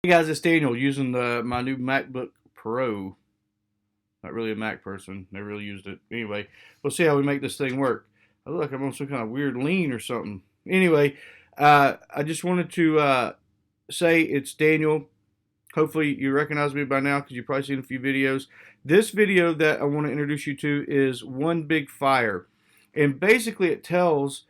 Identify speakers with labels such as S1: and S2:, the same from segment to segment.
S1: Hey guys, it's Daniel using my new MacBook Pro. Not really a Mac person, never really used it. Anyway, we'll see how we make this thing work. I look like I'm on some kind of weird lean or something. Anyway, I just wanted to say it's Daniel. Hopefully you recognize me by now because you've probably seen a few videos. This video that I want to introduce you to is One Big Fire. And basically it tells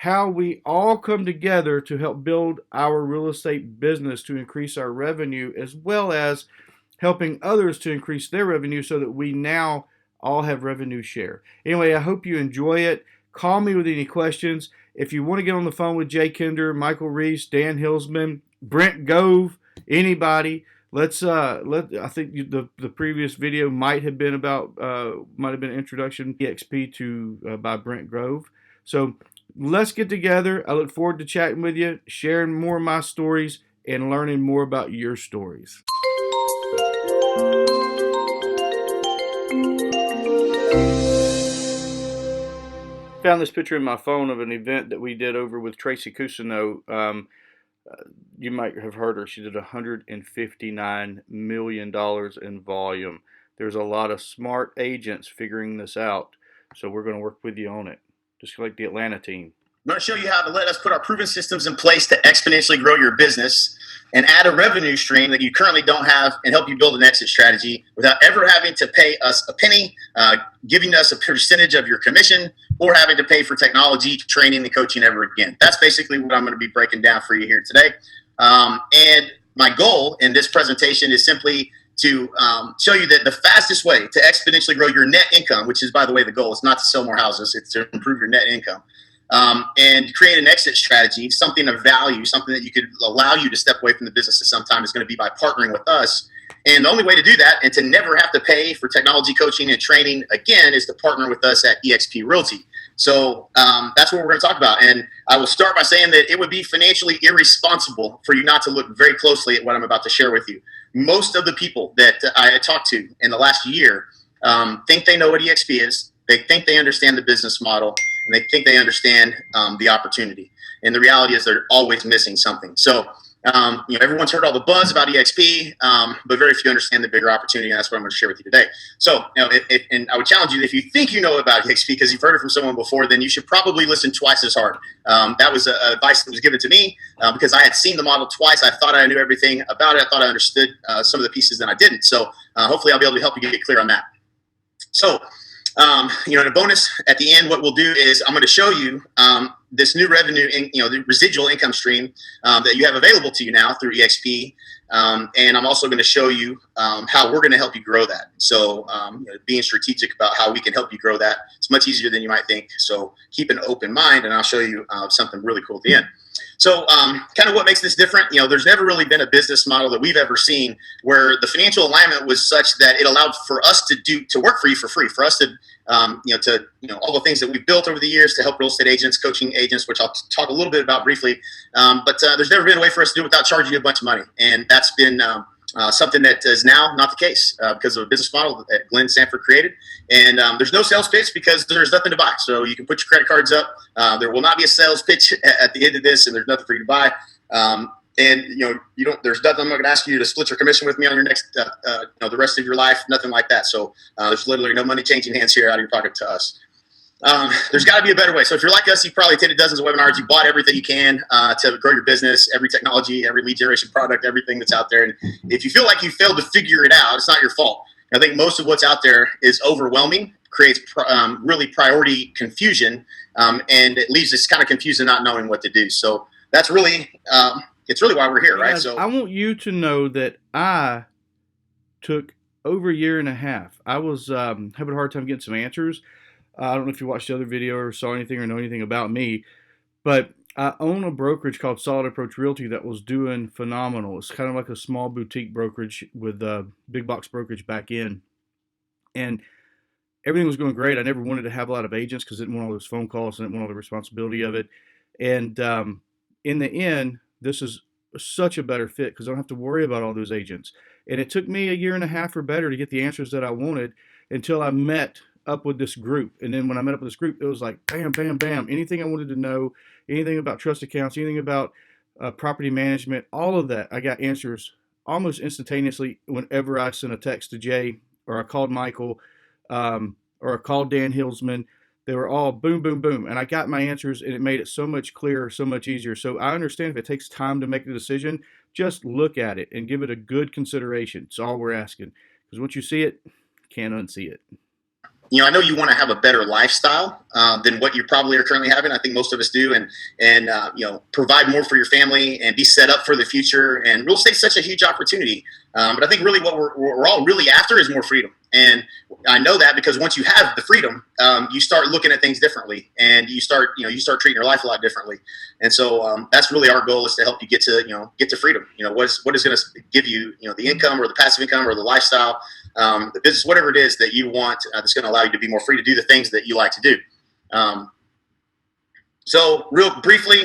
S1: how we all come together to help build our real estate business to increase our revenue, as well as helping others to increase their revenue so that we now all have revenue share. Anyway, I hope you enjoy it. Call me with any questions. If you want to get on the phone with Jay Kinder, Michael Reese, Dan Hillsman, Brent Gove, anybody, I think the previous video might have been about might have been an introduction EXP to by Brent Grove. So let's get together. I look forward to chatting with you, sharing more of my stories, and learning more about your stories. Found this picture in my phone of an event that we did over with Tracy Cousineau. You might have heard her. She did $159 million in volume. There's a lot of smart agents figuring this out, so we're going to work with you on it, just like the Atlanta team.
S2: I'm going to show you how to let us put our proven systems in place to exponentially grow your business and add a revenue stream that you currently don't have and help you build an exit strategy without ever having to pay us a penny, giving us a percentage of your commission, or having to pay for technology, training, and coaching ever again. That's basically what I'm going to be breaking down for you here today. And my goal in this presentation is simply to show you that the fastest way to exponentially grow your net income, which is, by the way, the goal, is not to sell more houses, it's to improve your net income. And create an exit strategy, something of value, something that you could allow you to step away from the business at some time, is going to be by partnering with us. And the only way to do that and to never have to pay for technology coaching and training again is to partner with us at eXp Realty. So that's what we're going to talk about. And I will start by saying that it would be financially irresponsible for you not to look very closely at what I'm about to share with you. Most of the people that I talked to in the last year think they know what eXp is. They think they understand the business model, and they think they understand the opportunity. And the reality is they're always missing something. So, everyone's heard all the buzz about EXP, but very few understand the bigger opportunity, and that's what I'm going to share with you today. So, and I would challenge you that if you think you know about EXP because you've heard it from someone before, then you should probably listen twice as hard. That was advice that was given to me because I had seen the model twice. I thought I knew everything about it. I thought I understood some of the pieces that I didn't. So hopefully I'll be able to help you get clear on that. So, in a bonus at the end, what we'll do is I'm going to show you this new revenue, the residual income stream that you have available to you now through EXP. And I'm also going to show you how we're going to help you grow that. So being strategic about how we can help you grow that, it's much easier than you might think. So keep an open mind, and I'll show you something really cool at the end. So kind of what makes this different, there's never really been a business model that we've ever seen where the financial alignment was such that it allowed for us to work for you for free, for us to, all the things that we've built over the years to help real estate agents, coaching agents, which I'll talk a little bit about briefly. But there's never been a way for us to do it without charging you a bunch of money. And that's been something that is now not the case because of a business model that Glenn Sanford created. And there's no sales pitch because there's nothing to buy. So you can put your credit cards up. There will not be a sales pitch at the end of this, and there's nothing for you to buy. And there's nothing. I'm not going to ask you to split your commission with me on your next, the rest of your life. Nothing like that. So there's literally no money changing hands here out of your pocket to us. There's got to be a better way. So if you're like us, you've probably attended dozens of webinars. You bought everything you can to grow your business, every technology, every lead generation product, everything that's out there. And if you feel like you failed to figure it out, it's not your fault. I think most of what's out there is overwhelming, creates really priority confusion, and it leaves us kind of confused and not knowing what to do. So that's really, it's really why we're here, right? So
S1: I want you to know that I took over a year and a half. I was having a hard time getting some answers. I don't know if you watched the other video or saw anything or know anything about me, but I own a brokerage called Solid Approach Realty that was doing phenomenal. It's kind of like a small boutique brokerage with big box brokerage back in. And everything was going great. I never wanted to have a lot of agents because I didn't want all those phone calls and I didn't want all the responsibility of it. And in the end, this is such a better fit because I don't have to worry about all those agents. And it took me a year and a half or better to get the answers that I wanted until I met up with this group. And then when I met up with this group, it was like bam, bam, bam. Anything I wanted to know, anything about trust accounts, anything about property management, all of that, I got answers almost instantaneously whenever I sent a text to Jay or I called Michael or I called Dan Hillsman. They were all boom, boom, boom. And I got my answers, and it made it so much clearer, so much easier. So I understand if it takes time to make the decision, just look at it and give it a good consideration. It's all we're asking. Because once you see it, can't unsee it.
S2: I know you want to have a better lifestyle than what you probably are currently having. I think most of us do, and provide more for your family and be set up for the future. And real estate's such a huge opportunity. But I think really what we're all really after is more freedom. And I know that because once you have the freedom, you start looking at things differently, and you start treating your life a lot differently. And so that's really our goal, is to help you get to freedom. What is going to give you, the income or the passive income or the lifestyle, the business, whatever it is that you want, that's going to allow you to be more free to do the things that you like to do. So real briefly,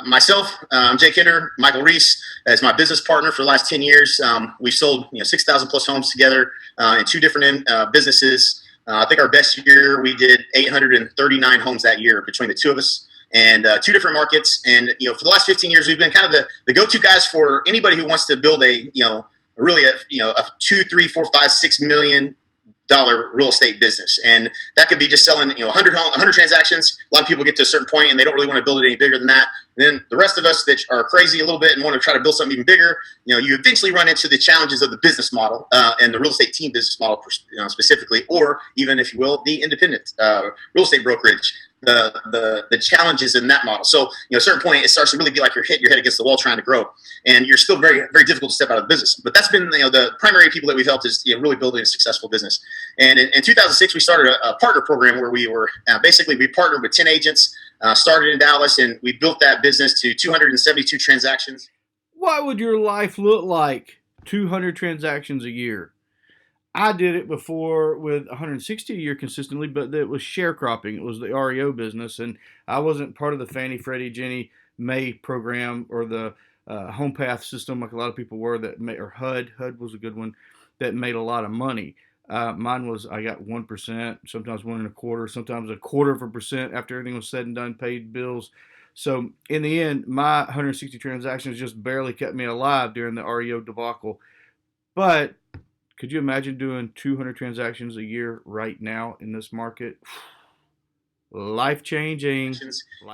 S2: myself, I'm Jay Kinder. Michael Reese as my business partner for the last 10 years. We've sold 6,000 plus homes together in 2 different businesses. I think our best year, we did 839 homes that year between the 2 of us, and 2 different markets. And for the last 15 years, we've been kind of the go-to guys for anybody who wants to build a really a $2, $3, $4, $5, $6 million real estate business. And that could be just selling 100 transactions. A lot of people get to a certain point and they don't really want to build it any bigger than that. And then the rest of us that are crazy a little bit and want to try to build something even bigger, you eventually run into the challenges of the business model and the real estate team business model specifically, or even, if you will, the independent real estate brokerage. The challenges in that model. So, at a certain point, it starts to really be like you're hitting your head against the wall trying to grow, and you're still very, very difficult to step out of the business. But that's been, the primary people that we've helped is really building a successful business. And in 2006, we started a partner program where we were we partnered with 10 agents, started in Dallas, and we built that business to 272 transactions.
S1: What would your life look like? 200 transactions a year. I did it before with 160 a year consistently, but it was sharecropping. It was the REO business, and I wasn't part of the Fannie, Freddie, Ginnie Mae program or the Home Path system like a lot of people were, or HUD. HUD was a good one that made a lot of money. Mine was, I got 1%, sometimes 1.25%, sometimes 0.25% after everything was said and done, paid bills. So in the end, my 160 transactions just barely kept me alive during the REO debacle. But could you imagine doing 200 transactions a year right now in this market? Life-changing.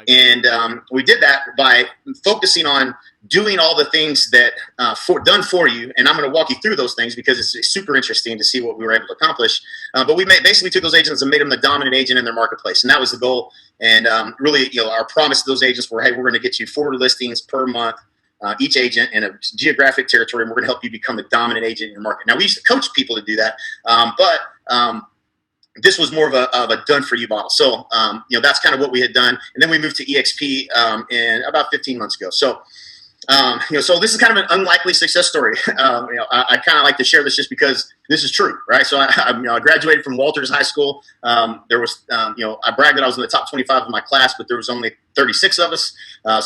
S2: And we did that by focusing on doing all the things that done for you. And I'm going to walk you through those things because it's super interesting to see what we were able to accomplish. But we basically took those agents and made them the dominant agent in their marketplace. And that was the goal. And really, our promise to those agents were, hey, we're going to get you 4 listings per month. Each agent in a geographic territory, and we're going to help you become the dominant agent in your market. Now, we used to coach people to do that, but this was more of a done-for-you model. So, that's kind of what we had done. And then we moved to EXP in about 15 months ago. So, so this is kind of an unlikely success story. I kind of like to share this just because this is true, right? So I graduated from Walters High School. There was, I bragged that I was in the top 25 of my class, but there was only 36 of us.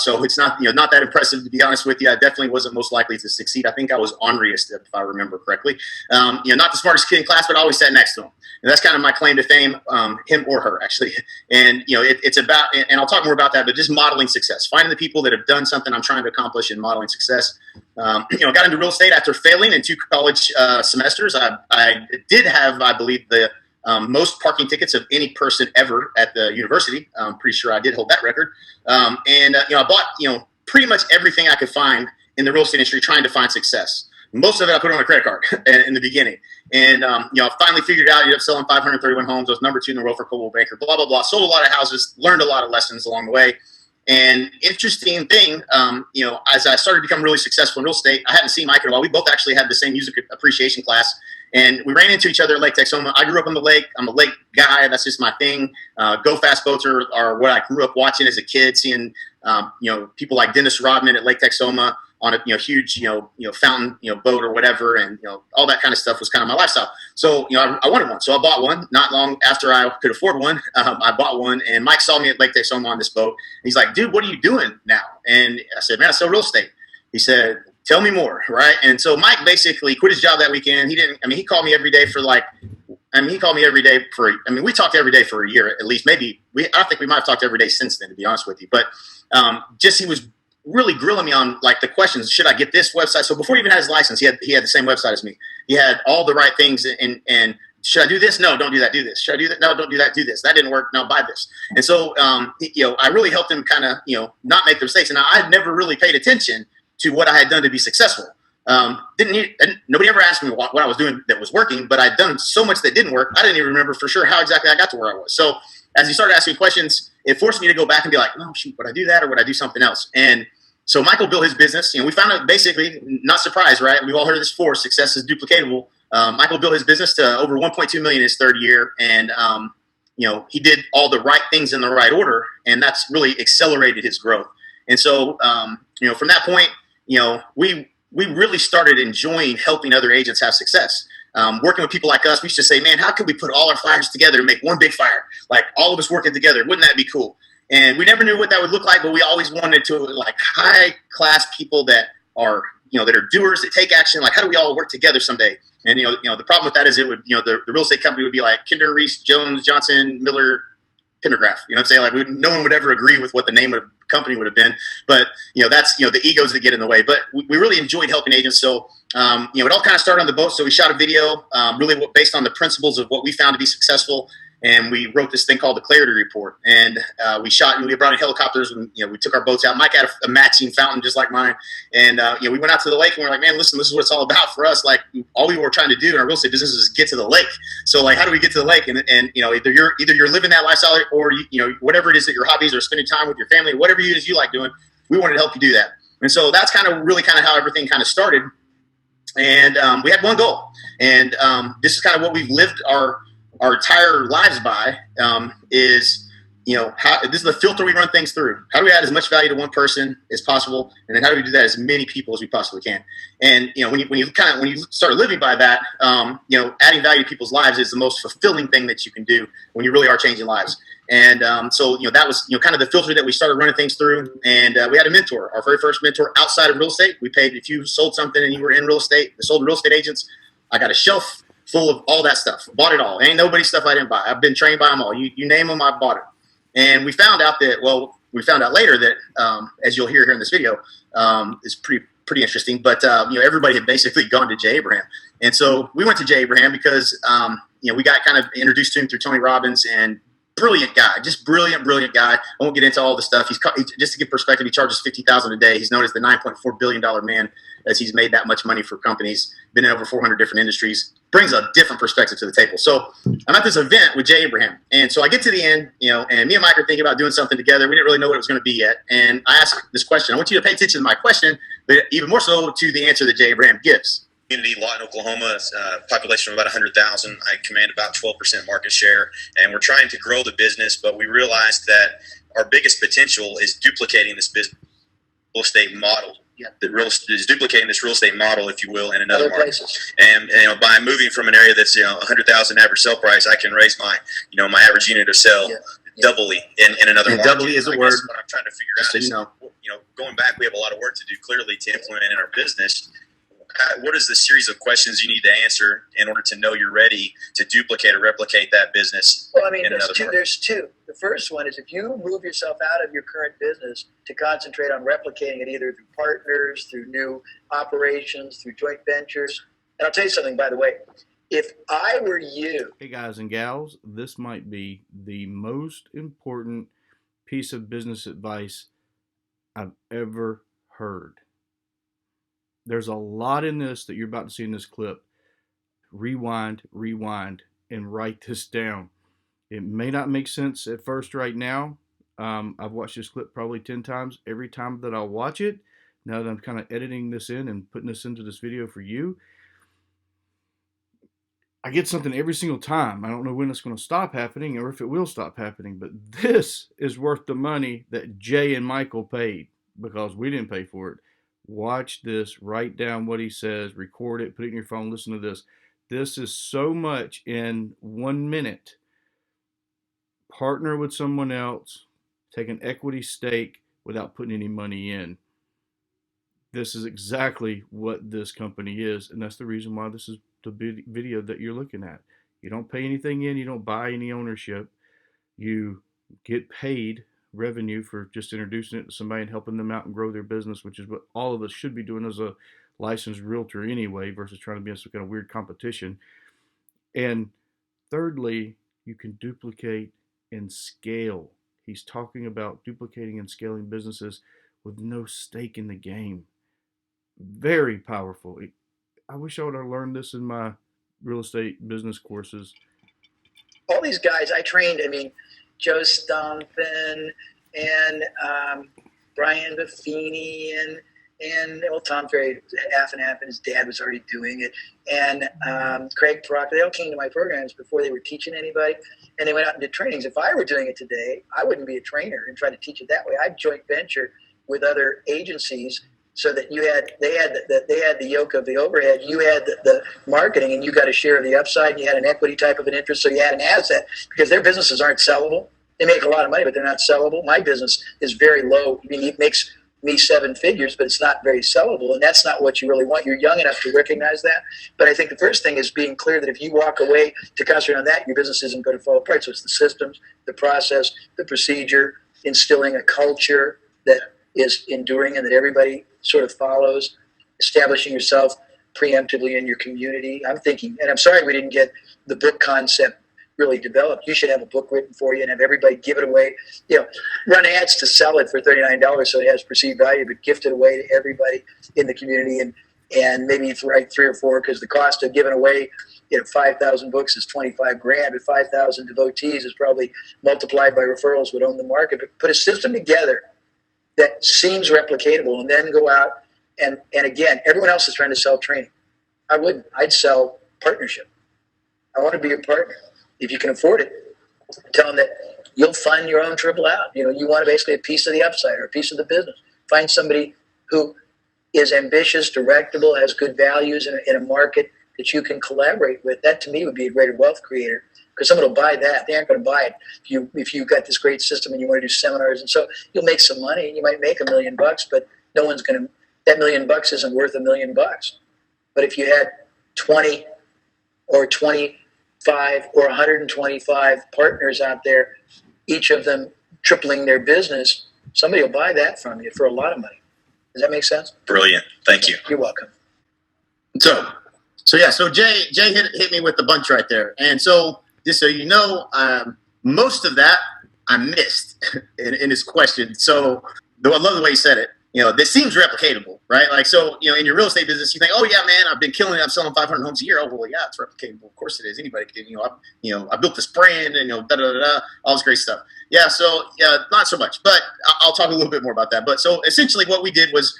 S2: So it's not that impressive, to be honest with you. I definitely wasn't most likely to succeed. I think I was orneriest, if I remember correctly. Not the smartest kid in class, but I always sat next to him. And that's kind of my claim to fame, him or her, actually. And, it's about, and I'll talk more about that, but just modeling success, finding the people that have done something I'm trying to accomplish and modeling success. Got into real estate after failing in 2 college semesters. I did have, I believe, the most parking tickets of any person ever at the university. I'm pretty sure I did hold that record. I bought, pretty much everything I could find in the real estate industry trying to find success. Most of it I put on a credit card in the beginning. And, I finally figured it out. Ended up selling 531 homes. I was number 2 in the world for Coldwell Banker, blah, blah, blah. Sold a lot of houses, learned a lot of lessons along the way. And interesting thing, as I started to become really successful in real estate, I hadn't seen Mike in a while. We both actually had the same music appreciation class. And we ran into each other at Lake Texoma. I grew up on the lake. I'm a lake guy. That's just my thing. Go fast boats are what I grew up watching as a kid, seeing, people like Dennis Rodman at Lake Texoma on a huge fountain boat or whatever, and all that kind of stuff was kind of my lifestyle. So I wanted one, so I bought one. Not long after I could afford one, I bought one. And Mike saw me at Lake Texoma on this boat. And he's like, "Dude, what are you doing now?" And I said, "Man, I sell real estate." He said, "Tell me more." Right? And so Mike basically quit his job that weekend. He called me every day for we talked every day for a year at least. Maybe I think we might have talked every day since then, to be honest with you. But he was really grilling me on like the questions. Should I get this website? So before he even had his license, he had the same website as me. He had all the right things. And should I do this? No, don't do that. Do this. Should I do that? No, don't do that. Do this. That didn't work. No, buy this. And so, I really helped him kind of, not make the mistakes. And I'd never really paid attention to what I had done to be successful. Nobody ever asked me what I was doing that was working, but I'd done so much that didn't work. I didn't even remember for sure how exactly I got to where I was. So as he started asking questions, it forced me to go back and be like, oh, shoot, would I do that or would I do something else? And so Michael built his business. We found out basically, not surprised, right? We've all heard of this before, success is duplicatable. Michael built his business to over 1.2 million his third year. And, he did all the right things in the right order, and that's really accelerated his growth. And so, from that point, we really started enjoying helping other agents have success. Working with people like us, we used to say, man, how can we put all our fires together and make one big fire? Like all of us working together. Wouldn't that be cool? And we never knew what that would look like, but we always wanted to like high class people that are, that are doers, that take action. Like, how do we all work together someday? And, the problem with that is it would, the real estate company would be like Kinder, Reese, Jones, Johnson, Miller, Pendergraph. You know what I'm saying? Like, no one would ever agree with what the name of the company would have been. But, that's, the egos that get in the way. But we really enjoyed helping agents. So, it all kind of started on the boat. So we shot a video really based on the principles of what we found to be successful. And we wrote this thing called the Clarity Report. And we brought in helicopters and, we took our boats out. Mike had a matching fountain just like mine. And, we went out to the lake and we're like, man, listen, this is what it's all about for us. Like all we were trying to do in our real estate business is get to the lake. So like, how do we get to the lake? And either you're living that lifestyle or, whatever it is that your hobbies or spending time with your family, whatever it is you like doing, we wanted to help you do that. And so that's kind of how everything kind of started. And we had one goal. And this is kind of what we've lived our entire lives by is, this is the filter we run things through. How do we add as much value to one person as possible? And then how do we do that as many people as we possibly can? And, when you start living by that, adding value to people's lives is the most fulfilling thing that you can do when you really are changing lives. And so, that was, kind of the filter that we started running things through. And we had a mentor, our very first mentor outside of real estate. We paid, if you sold something and you were in real estate, sold real estate agents, I got a shelf full of all that stuff. Bought it all. Ain't nobody's stuff I didn't buy. I've been trained by them all. You name them, I bought it. And we found out later that, as you'll hear here in this video, is pretty interesting. But, everybody had basically gone to Jay Abraham. And so we went to Jay Abraham because, we got kind of introduced to him through Tony Robbins, and brilliant guy, just brilliant guy. I won't get into all the stuff. Just to give perspective, he charges $50,000 a day. He's known as the $9.4 billion man, as he's made that much money for companies, been in over 400 different industries, brings a different perspective to the table. So I'm at this event with Jay Abraham. And so I get to the end, and me and Mike are thinking about doing something together. We didn't really know what it was going to be yet. And I asked this question. I want you to pay attention to my question, but even more so to the answer that Jay Abraham gives.
S3: Community, Lawton, Oklahoma, population of about 100,000. I command about 12% market share, and we're trying to grow the business, but we realized that our biggest potential is duplicating this business real estate model. Yeah. Is duplicating this real estate model, if you will, in another market. And by moving from an area that's 100,000 average sell price, I can raise my my average unit of sale doubly in another market.
S2: Doubly is a word.
S3: What I'm trying to figure out is going back, we have a lot of work to do clearly to implement in our business. What is the series of questions you need to answer in order to know you're ready to duplicate or replicate that business?
S4: Well, I mean, there's two. The first one is if you move yourself out of your current business to concentrate on replicating it either through partners, through new operations, through joint ventures. And I'll tell you something, by the way. If I were you.
S1: Hey, guys and gals, this might be the most important piece of business advice I've ever heard. There's a lot in this that you're about to see in this clip. Rewind, and write this down. It may not make sense at first right now. I've watched this clip probably 10 times. Every time that I'll watch it, now that I'm kind of editing this in and putting this into this video for you, I get something every single time. I don't know when it's going to stop happening or if it will stop happening, but this is worth the money that Jay and Michael paid because we didn't pay for it. Watch this, write down what he says, record it, put it in your phone, listen to this. This is so much in 1 minute. Partner with someone else, take an equity stake without putting any money in. This is exactly what this company is, and that's the reason why this is the video that you're looking at. You don't pay anything in, you don't buy any ownership. You get paid revenue for just introducing it to somebody and helping them out and grow their business, which is what all of us should be doing as a licensed realtor anyway, versus trying to be in some kind of weird competition. And thirdly, you can duplicate and scale. He's talking about duplicating and scaling businesses with no stake in the game. Very powerful. I wish I would have learned this in my real estate business courses.
S4: All these guys I trained, I mean, Joe Stompin and Brian Buffini and well, Tom Ferry, half and half, and his dad was already doing it. And Craig Proctor, they all came to my programs before they were teaching anybody, and they went out and did trainings. If I were doing it today, I wouldn't be a trainer and try to teach it that way. I'd joint venture with other agencies so that they had the yoke of the overhead, you had the marketing, and you got a share of the upside, and you had an equity type of an interest, so you had an asset, because their businesses aren't sellable. They make a lot of money, but they're not sellable. My business is very low. I mean, it makes me 7 figures, but it's not very sellable, and that's not what you really want. You're young enough to recognize that. But I think the first thing is being clear that if you walk away to concentrate on that, your business isn't going to fall apart. So it's the systems, the process, the procedure, instilling a culture that is enduring and that everybody sort of follows, establishing yourself preemptively in your community. I'm thinking, and I'm sorry we didn't get the book concept really developed. You should have a book written for you and have everybody give it away. You know, run ads to sell it for $39 so it has perceived value, but gift it away to everybody in the community, and maybe write 3 or 4, because the cost of giving away 5,000 books is $25,000, but 5,000 devotees is probably multiplied by referrals would own the market. But put a system together that seems replicatable, and then go out and again, everyone else is trying to sell training. I wouldn't. I'd sell partnership. I want to be a partner. If you can afford it, tell them that you'll fund your own triple out. You want basically a piece of the upside or a piece of the business. Find somebody who is ambitious, directable, has good values in a market that you can collaborate with. That to me would be a greater wealth creator, because someone will buy that. They aren't going to buy it if you've got this great system and you want to do seminars. And so you'll make some money. You might make $1 million, but no one's going to. That $1 million isn't worth $1 million. But if you had 20 or 25 or 125 partners out there, each of them tripling their business, somebody will buy that from you for a lot of money. Does that make sense?
S3: Brilliant. Thank you.
S4: You're welcome.
S2: So Jay hit me with the bunch right there. And so just so you know, most of that I missed in his question. So I love the way he said it. This seems replicatable, right? Like, so, in your real estate business, you think, oh yeah, man, I've been killing it. I'm selling 500 homes a year. Oh, well, yeah, it's replicatable. Of course it is. Anybody can, I built this brand and, all this great stuff. Yeah. So, not so much, but I'll talk a little bit more about that. But so essentially what we did was,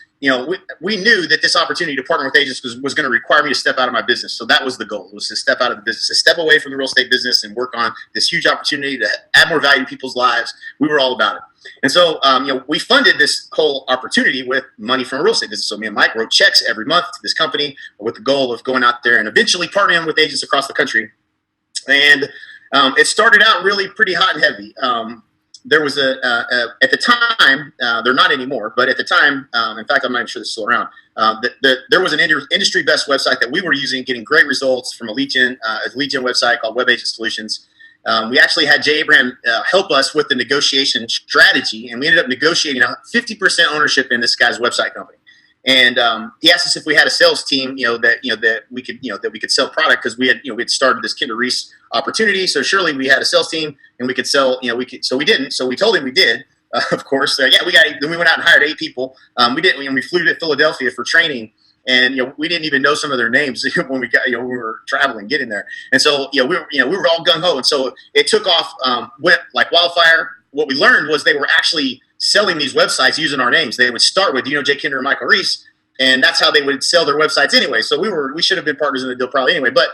S2: we knew that this opportunity to partner with agents was going to require me to step out of my business. So that was the goal, was to step out of the business, to step away from the real estate business and work on this huge opportunity to add more value to people's lives. We were all about it. And so, we funded this whole opportunity with money from a real estate business. So me and Mike wrote checks every month to this company with the goal of going out there and eventually partnering with agents across the country. And it started out really pretty hot and heavy. There was at the time, they're not anymore, but at the time, in fact, I'm not even sure this is still around, there was an industry best website that we were using, getting great results from a lead gen website called Web Agent Solutions. We actually had Jay Abraham help us with the negotiation strategy, and we ended up negotiating 50% ownership in this guy's website company. And he asked us if we had a sales team, that we could sell product, because we had started this Kinder Reese opportunity. So surely we had a sales team and we could sell. So we didn't. So we told him we did. Of course, Then we went out and hired 8 people. We flew to Philadelphia for training. And we didn't even know some of their names when we got we were traveling, getting there. And so we were all gung ho, and so it took off, went like wildfire. What we learned was they were actually selling these websites using our names. They would start with Jay Kinder and Michael Reese, and that's how they would sell their websites anyway. So we should have been partners in the deal probably anyway. But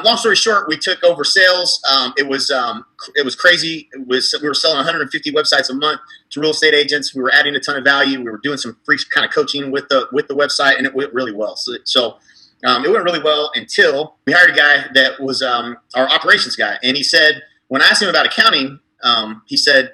S2: long story short, we took over sales. It was crazy. We were selling 150 websites a month to real estate agents. We were adding a ton of value. We were doing some free kind of coaching with the website, and it went really well. So it went really well until we hired a guy that was our operations guy, and he said, when I asked him about accounting, he said,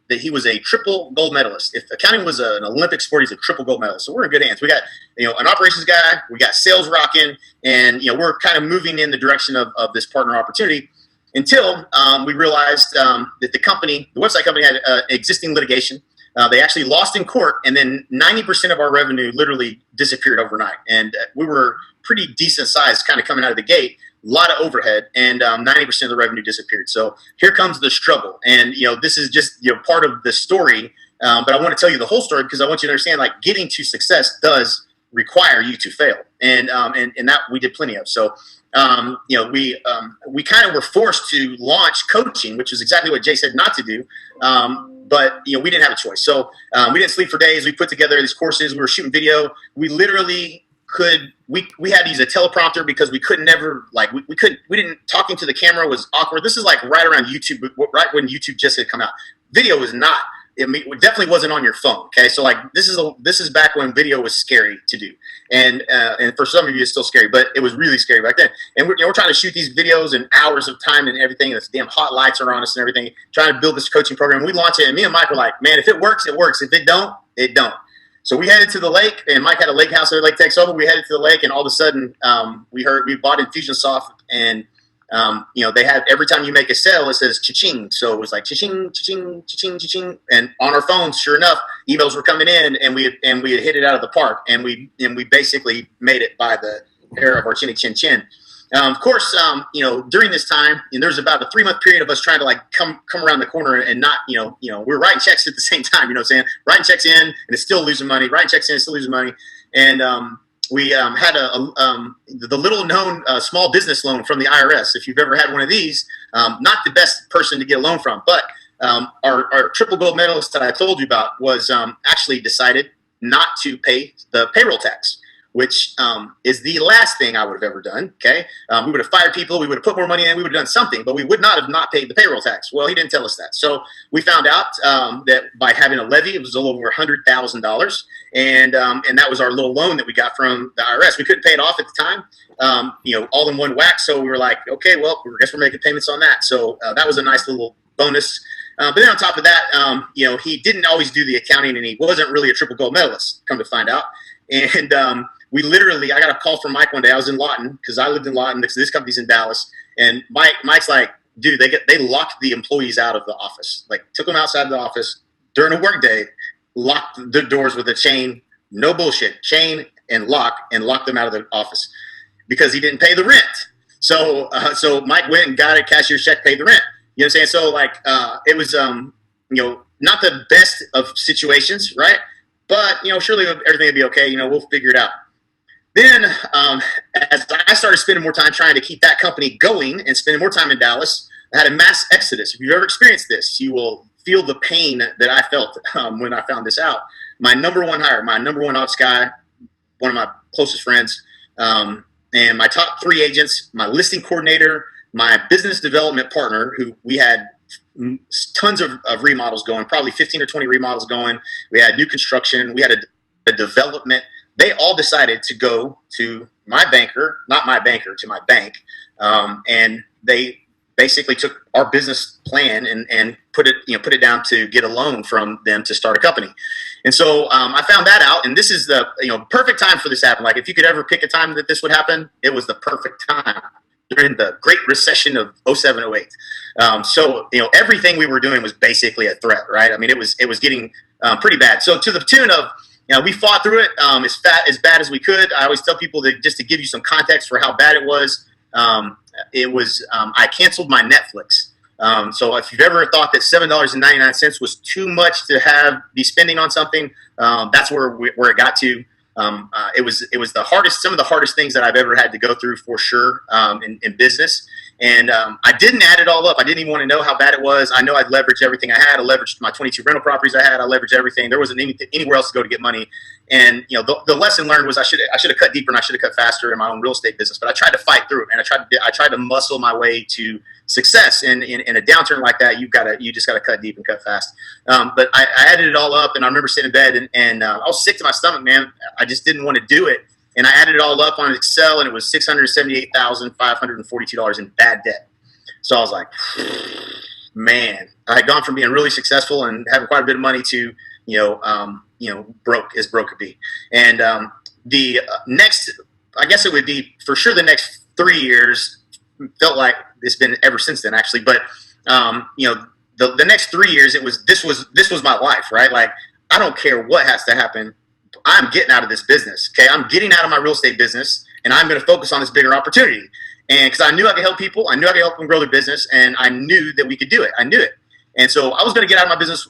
S2: that he was a triple gold medalist. If accounting was an Olympic sport, he's a triple gold medalist. So we're in good hands. We got, an operations guy, we got sales rocking, and, we're kind of moving in the direction of this partner opportunity. until we realized that the website company had existing litigation. They actually lost in court, and then 90% of our revenue literally disappeared overnight. And we were pretty decent size kind of coming out of the gate, a lot of overhead, and 90% of the revenue disappeared. So here comes the struggle. And, this is just, part of the story. But I want to tell you the whole story because I want you to understand, like, getting to success does require you to fail. And that we did plenty of. So, we kind of were forced to launch coaching, which is exactly what Jay said not to do. But we didn't have a choice. So we didn't sleep for days. We put together these courses. We were shooting video. We literally we had to use a teleprompter because we couldn't never, like, we didn't, talking to the camera was awkward. This is like right around YouTube, right when YouTube just had come out. Video was not, it definitely wasn't on your phone. Okay. So like, this is back when video was scary to do. And for some of you, it's still scary, but it was really scary back then. And we're trying to shoot these videos in hours of time and everything. And this damn hot lights are on us and everything, trying to build this coaching program. We launched it, and me and Mike were like, man, if it works, it works. If it don't, it don't. So we headed to the lake, and Mike had a lake house at Lake Texoma. We headed to the lake, and all of a sudden, we bought Infusionsoft, and they have, every time you make a sale, it says cha-ching. So it was like cha-ching, cha-ching, cha-ching, cha-ching. And on our phones, sure enough, emails were coming in, and we had hit it out of the park, and we basically made it by the hair of our chinny chin chin. Of course, during this time, and there's about a 3-month period of us trying to, like, come around the corner and not, we're writing checks at the same time, you know what I'm saying? Writing checks in, and it's still losing money. Writing checks in, still losing money. And we had the little known small business loan from the IRS. If you've ever had one of these, not the best person to get a loan from, but our triple gold medalist that I told you about was actually decided not to pay the payroll tax, which is the last thing I would have ever done, okay? We would have fired people, we would have put more money in, we would have done something, but we would not have not paid the payroll tax. Well, he didn't tell us that. So we found out that by having a levy, it was a little over $100,000, and that was our little loan that we got from the IRS. We couldn't pay it off at the time, all in one whack, so we were like, okay, well, I guess we're making payments on that. So that was a nice little bonus. But then on top of that, he didn't always do the accounting, and he wasn't really a triple gold medalist, come to find out. And I got a call from Mike one day. I was in Lawton because I lived in Lawton. This company's in Dallas. And Mike's like, dude, they locked the employees out of the office. Like, took them outside the office during a work day, locked the doors with a chain, no bullshit, chain and locked them out of the office because he didn't pay the rent. So Mike went and got a cashier's check, paid the rent. You know what I'm saying? So, like, it was, not the best of situations, right? But, surely everything will be okay. We'll figure it out. Then, as I started spending more time trying to keep that company going and spending more time in Dallas, I had a mass exodus. If you've ever experienced this, you will feel the pain that I felt when I found this out. My number one hire, my number one ops guy, one of my closest friends, and my top 3 agents, my listing coordinator, my business development partner, who we had tons of remodels going, probably 15 or 20 remodels going. We had new construction. We had a development. They all decided to go to my banker, not my banker, to my bank. And they basically took our business plan and put it down to get a loan from them to start a company. And so I found that out, and this is the perfect time for this to happen. Like, if you could ever pick a time that this would happen, it was the perfect time during the Great Recession of 07, 08. So everything we were doing was basically a threat, right? I mean, it was getting pretty bad. So to the tune of, we fought through it as bad as we could. I always tell people that just to give you some context for how bad it was, I canceled my Netflix. So if you've ever thought that $7.99 was too much to be spending on something, that's where it got to. It was some of the hardest things that I've ever had to go through, for sure, in business. And I didn't add it all up. I didn't even want to know how bad it was. I know I'd leveraged everything I had. I leveraged my 22 rental properties I had. I leveraged everything. There wasn't anywhere else to go to get money. And the lesson learned was I should have cut deeper and I should have cut faster in my own real estate business. But I tried to fight through it, and I tried to muscle my way to success. And in a downturn like that, you just got to cut deep and cut fast. But I added it all up, and I remember sitting in bed and I was sick to my stomach, man. I just didn't want to do it. And I added it all up on Excel, and it was $678,542 in bad debt. So I was like, man, I had gone from being really successful and having quite a bit of money to, broke as broke could be. And the next, I guess it would be for sure the next 3 years, felt like it's been ever since then, actually. But the next 3 years, this was my life, right? Like, I don't care what has to happen. I'm getting out of this business. Okay, I'm getting out of my real estate business, and I'm going to focus on this bigger opportunity. And because I knew I could help people, I knew I could help them grow their business, and I knew that we could do it. I knew it, and so I was going to get out of my business,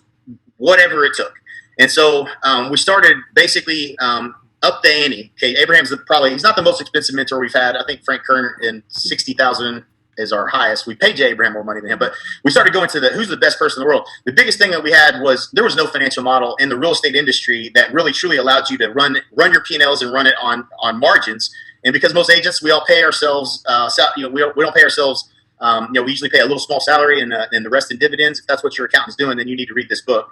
S2: whatever it took. And so we started basically up the ante. Okay, Abraham's he's not the most expensive mentor we've had. I think Frank Kern in 60,000 is our highest. We paid Jay Abraham more money than him, but we started going to who's the best person in the world. The biggest thing that we had was there was no financial model in the real estate industry that really truly allowed you to run your P&Ls and run it on margins. And because most agents, we all pay ourselves, we don't pay ourselves. We usually pay a little small salary and the rest in dividends. If that's what your accountant's doing, then you need to read this book.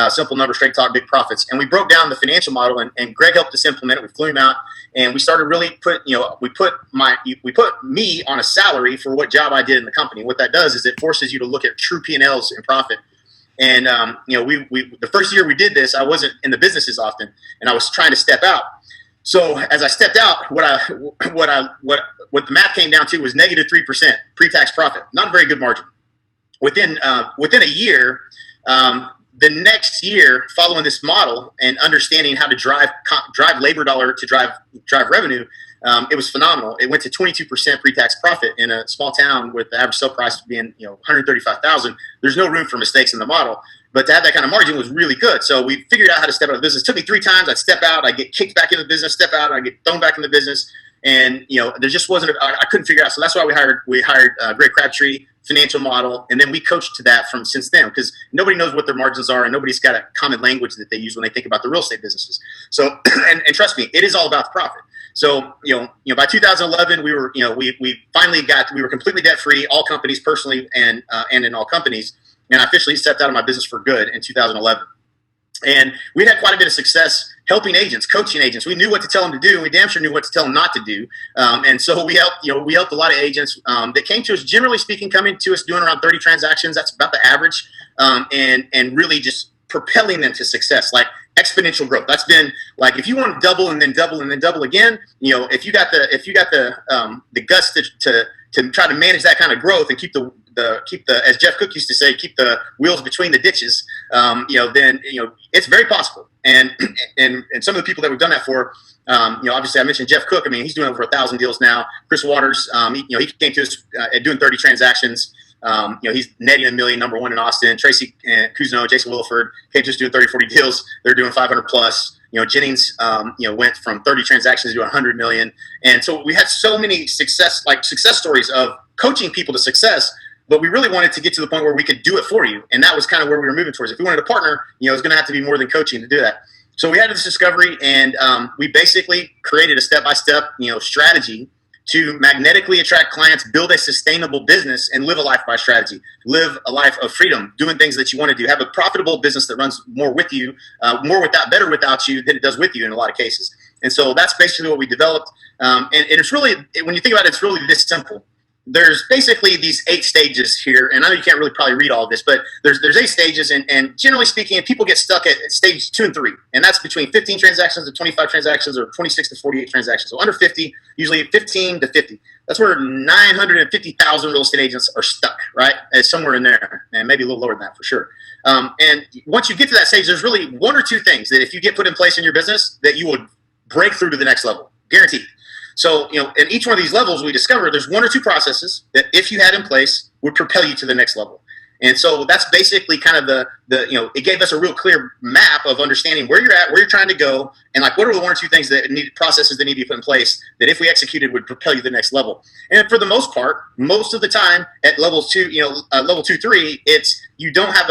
S2: Simple Numbers, Straight Talk, Big Profits. And we broke down the financial model, and Greg helped us implement it. We flew him out, and we started really we put me on a salary for what job I did in the company. What that does is it forces you to look at true P&Ls and profit. And the first year we did this, I wasn't in the businesses often, and I was trying to step out. So as I stepped out, what the math came down to was negative 3% pre-tax profit. Not a very good margin. Within a year. The next year, following this model and understanding how to drive labor dollar to drive revenue, it was phenomenal. It went to 22% pre-tax profit in a small town with the average sale price being $135,000. There's no room for mistakes in the model, but to have that kind of margin was really good. So we figured out how to step out of the business. It took me 3 times. I'd step out, I'd get kicked back into the business, step out, I'd get thrown back in the business, and there just wasn't. I couldn't figure it out. So that's why we hired Greg Crabtree. Financial model, and then we coached to that from since then, because nobody knows what their margins are and nobody's got a common language that they use when they think about the real estate businesses. So and trust me, it is all about the profit. So by 2011 we were we were completely debt free, all companies personally and in all companies, and I officially stepped out of my business for good in 2011. And we had quite a bit of success helping agents, coaching agents. We knew what to tell them to do, and we damn sure knew what to tell them not to do. And so we helped a lot of agents that came to us, generally speaking, coming to us doing around 30 transactions. That's about the average, and really just propelling them to success, like exponential growth. That's been like, if you want to double and then double and then double again, if you got the guts to try to manage that kind of growth and keep the as Jeff Cook used to say, keep the wheels between the ditches, then it's very possible. And some of the people that we've done that for, obviously I mentioned Jeff Cook. I mean, he's doing over 1,000 deals now. Chris Waters, he came to us doing 30 transactions. He's netting $1 million, number 1 in Austin. Tracy Cousineau, Jason Williford came to us doing 30, 40 deals. They're doing 500 plus. Jennings, went from 30 transactions to 100 million. And so we had so many success stories of coaching people to success, but we really wanted to get to the point where we could do it for you. And that was kind of where we were moving towards. If we wanted a partner, it was going to have to be more than coaching to do that. So we had this discovery, and we basically created a step-by-step, strategy to magnetically attract clients, build a sustainable business, and live a life by strategy. Live a life of freedom, doing things that you want to do. Have a profitable business that runs more with you, better without you than it does with you in a lot of cases. And so that's basically what we developed. And it's really, when you think about it, it's really this simple. There's basically these 8 stages here, and I know you can't really probably read all of this, but there's 8 stages, and generally speaking, people get stuck at stage 2 and 3, and that's between 15 transactions to 25 transactions, or 26 to 48 transactions. So under 50, usually 15 to 50. That's where 950,000 real estate agents are stuck, right? It's somewhere in there, and maybe a little lower than that for sure. And once you get to that stage, there's really 1 or 2 things that if you get put in place in your business, that you would break through to the next level, guaranteed. So, in each one of these levels, we discover there's 1 or 2 processes that, if you had in place, would propel you to the next level. And so that's basically kind of it gave us a real clear map of understanding where you're at, where you're trying to go, and like what are the 1 or 2 things processes that need to be put in place that, if we executed, would propel you to the next level. And for the most part, most of the time at level 2, level 2, 3, it's you don't have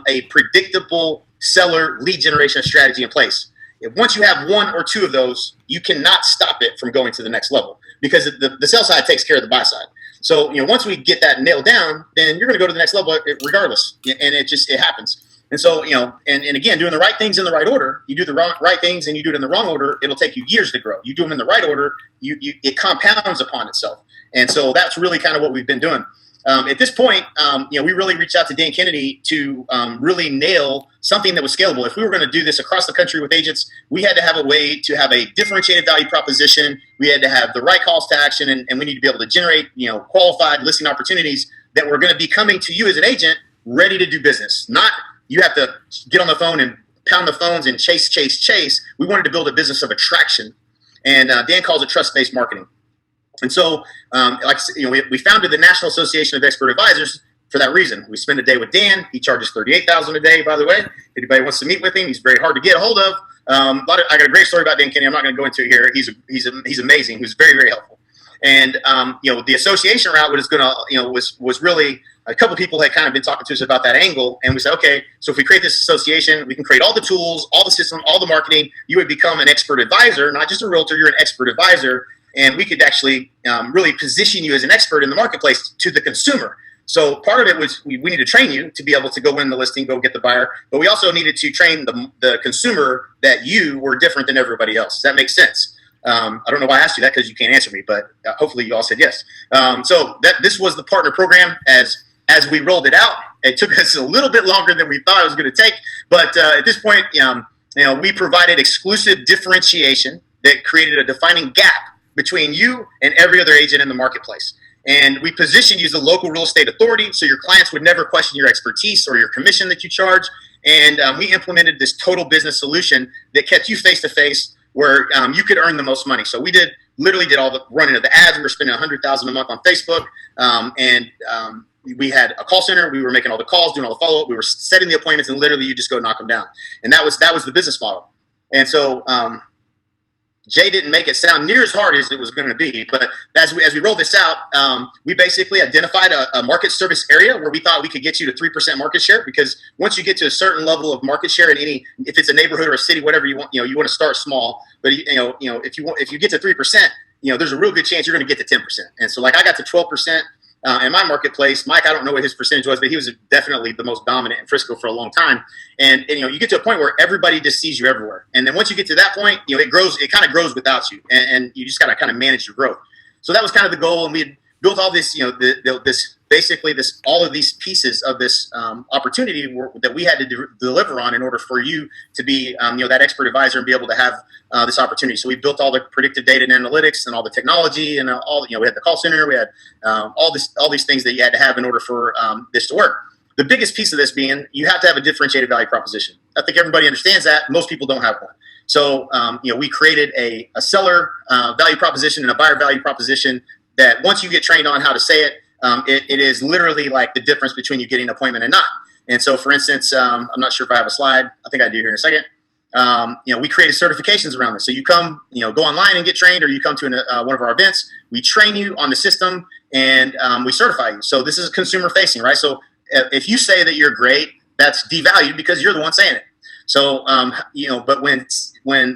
S2: a predictable seller lead generation strategy in place. Once you have 1 or 2 of those, you cannot stop it from going to the next level, because the sell side takes care of the buy side. So, once we get that nailed down, then you're going to go to the next level regardless. And it happens. And so, and again, doing the right things in the right order, you do the right things and you do it in the wrong order, it'll take you years to grow. You do them in the right order, it compounds upon itself. And so that's really kind of what we've been doing. At this point, we really reached out to Dan Kennedy to really nail something that was scalable. If we were going to do this across the country with agents, we had to have a way to have a differentiated value proposition. We had to have the right calls to action, and we need to be able to generate, qualified listing opportunities that were going to be coming to you as an agent ready to do business. Not you have to get on the phone and pound the phones and chase. We wanted to build a business of attraction, and Dan calls it trust-based marketing. And so, we founded the National Association of Expert Advisors for that reason. We spend a day with Dan. He charges $38,000 a day, by the way. If anybody wants to meet with him, he's very hard to get a hold of. I got a great story about Dan Kennedy. I'm not going to go into it here. He's amazing. He was very, very helpful. And the association route was really a couple people had kind of been talking to us about that angle, and we said, okay, so if we create this association, we can create all the tools, all the system, all the marketing. You would become an expert advisor, not just a realtor. You're an expert advisor. And we could actually really position you as an expert in the marketplace to the consumer. So part of it was we need to train you to be able to go win the listing, go get the buyer. But we also needed to train the consumer that you were different than everybody else. Does that make sense? I don't know why I asked you that because you can't answer me, but hopefully you all said yes. So this was the partner program as we rolled it out. It took us a little bit longer than we thought it was going to take. But at this point, we provided exclusive differentiation that created a defining gap between you and every other agent in the marketplace. And we positioned you as a local real estate authority so your clients would never question your expertise or your commission that you charge. And we implemented this total business solution that kept you face-to-face where you could earn the most money. So we literally did all the running of the ads. We were spending $100,000 a month on Facebook. We had a call center. We were making all the calls, doing all the follow-up. We were setting the appointments, and literally you just go knock them down. And that was the business model. And so Jay didn't make it sound near as hard as it was going to be, but as we rolled this out, we basically identified a market service area where we thought we could get you to 3% market share, because once you get to a certain level of market share in if it's a neighborhood or a city, whatever you want, you want to start small, but if you get to 3%, there's a real good chance you're going to get to 10%. And so I got to 12%. In my marketplace. Mike, I don't know what his percentage was, but he was definitely the most dominant in Frisco for a long time. And you get to a point where everybody just sees you everywhere. And then once you get to that point, it kind of grows without you. And you just got to kind of manage your growth. So that was kind of the goal. And we had built all this, all of these pieces of this opportunity that we had to deliver on in order for you to be, that expert advisor and be able to have this opportunity. So we built all the predictive data and analytics and all the technology and we had the call center, we had all these things that you had to have in order for this to work. The biggest piece of this being you have to have a differentiated value proposition. I think everybody understands that. Most people don't have one. So, we created a seller value proposition and a buyer value proposition that once you get trained on how to say it, it is literally like the difference between you getting an appointment and not. And so, for instance, I'm not sure if I have a slide. I think I do here in a second. We created certifications around this. So you come, go online and get trained, or you come to one of our events. We train you on the system, and we certify you. So this is consumer facing, right? So if you say that you're great, that's devalued because you're the one saying it. So, but when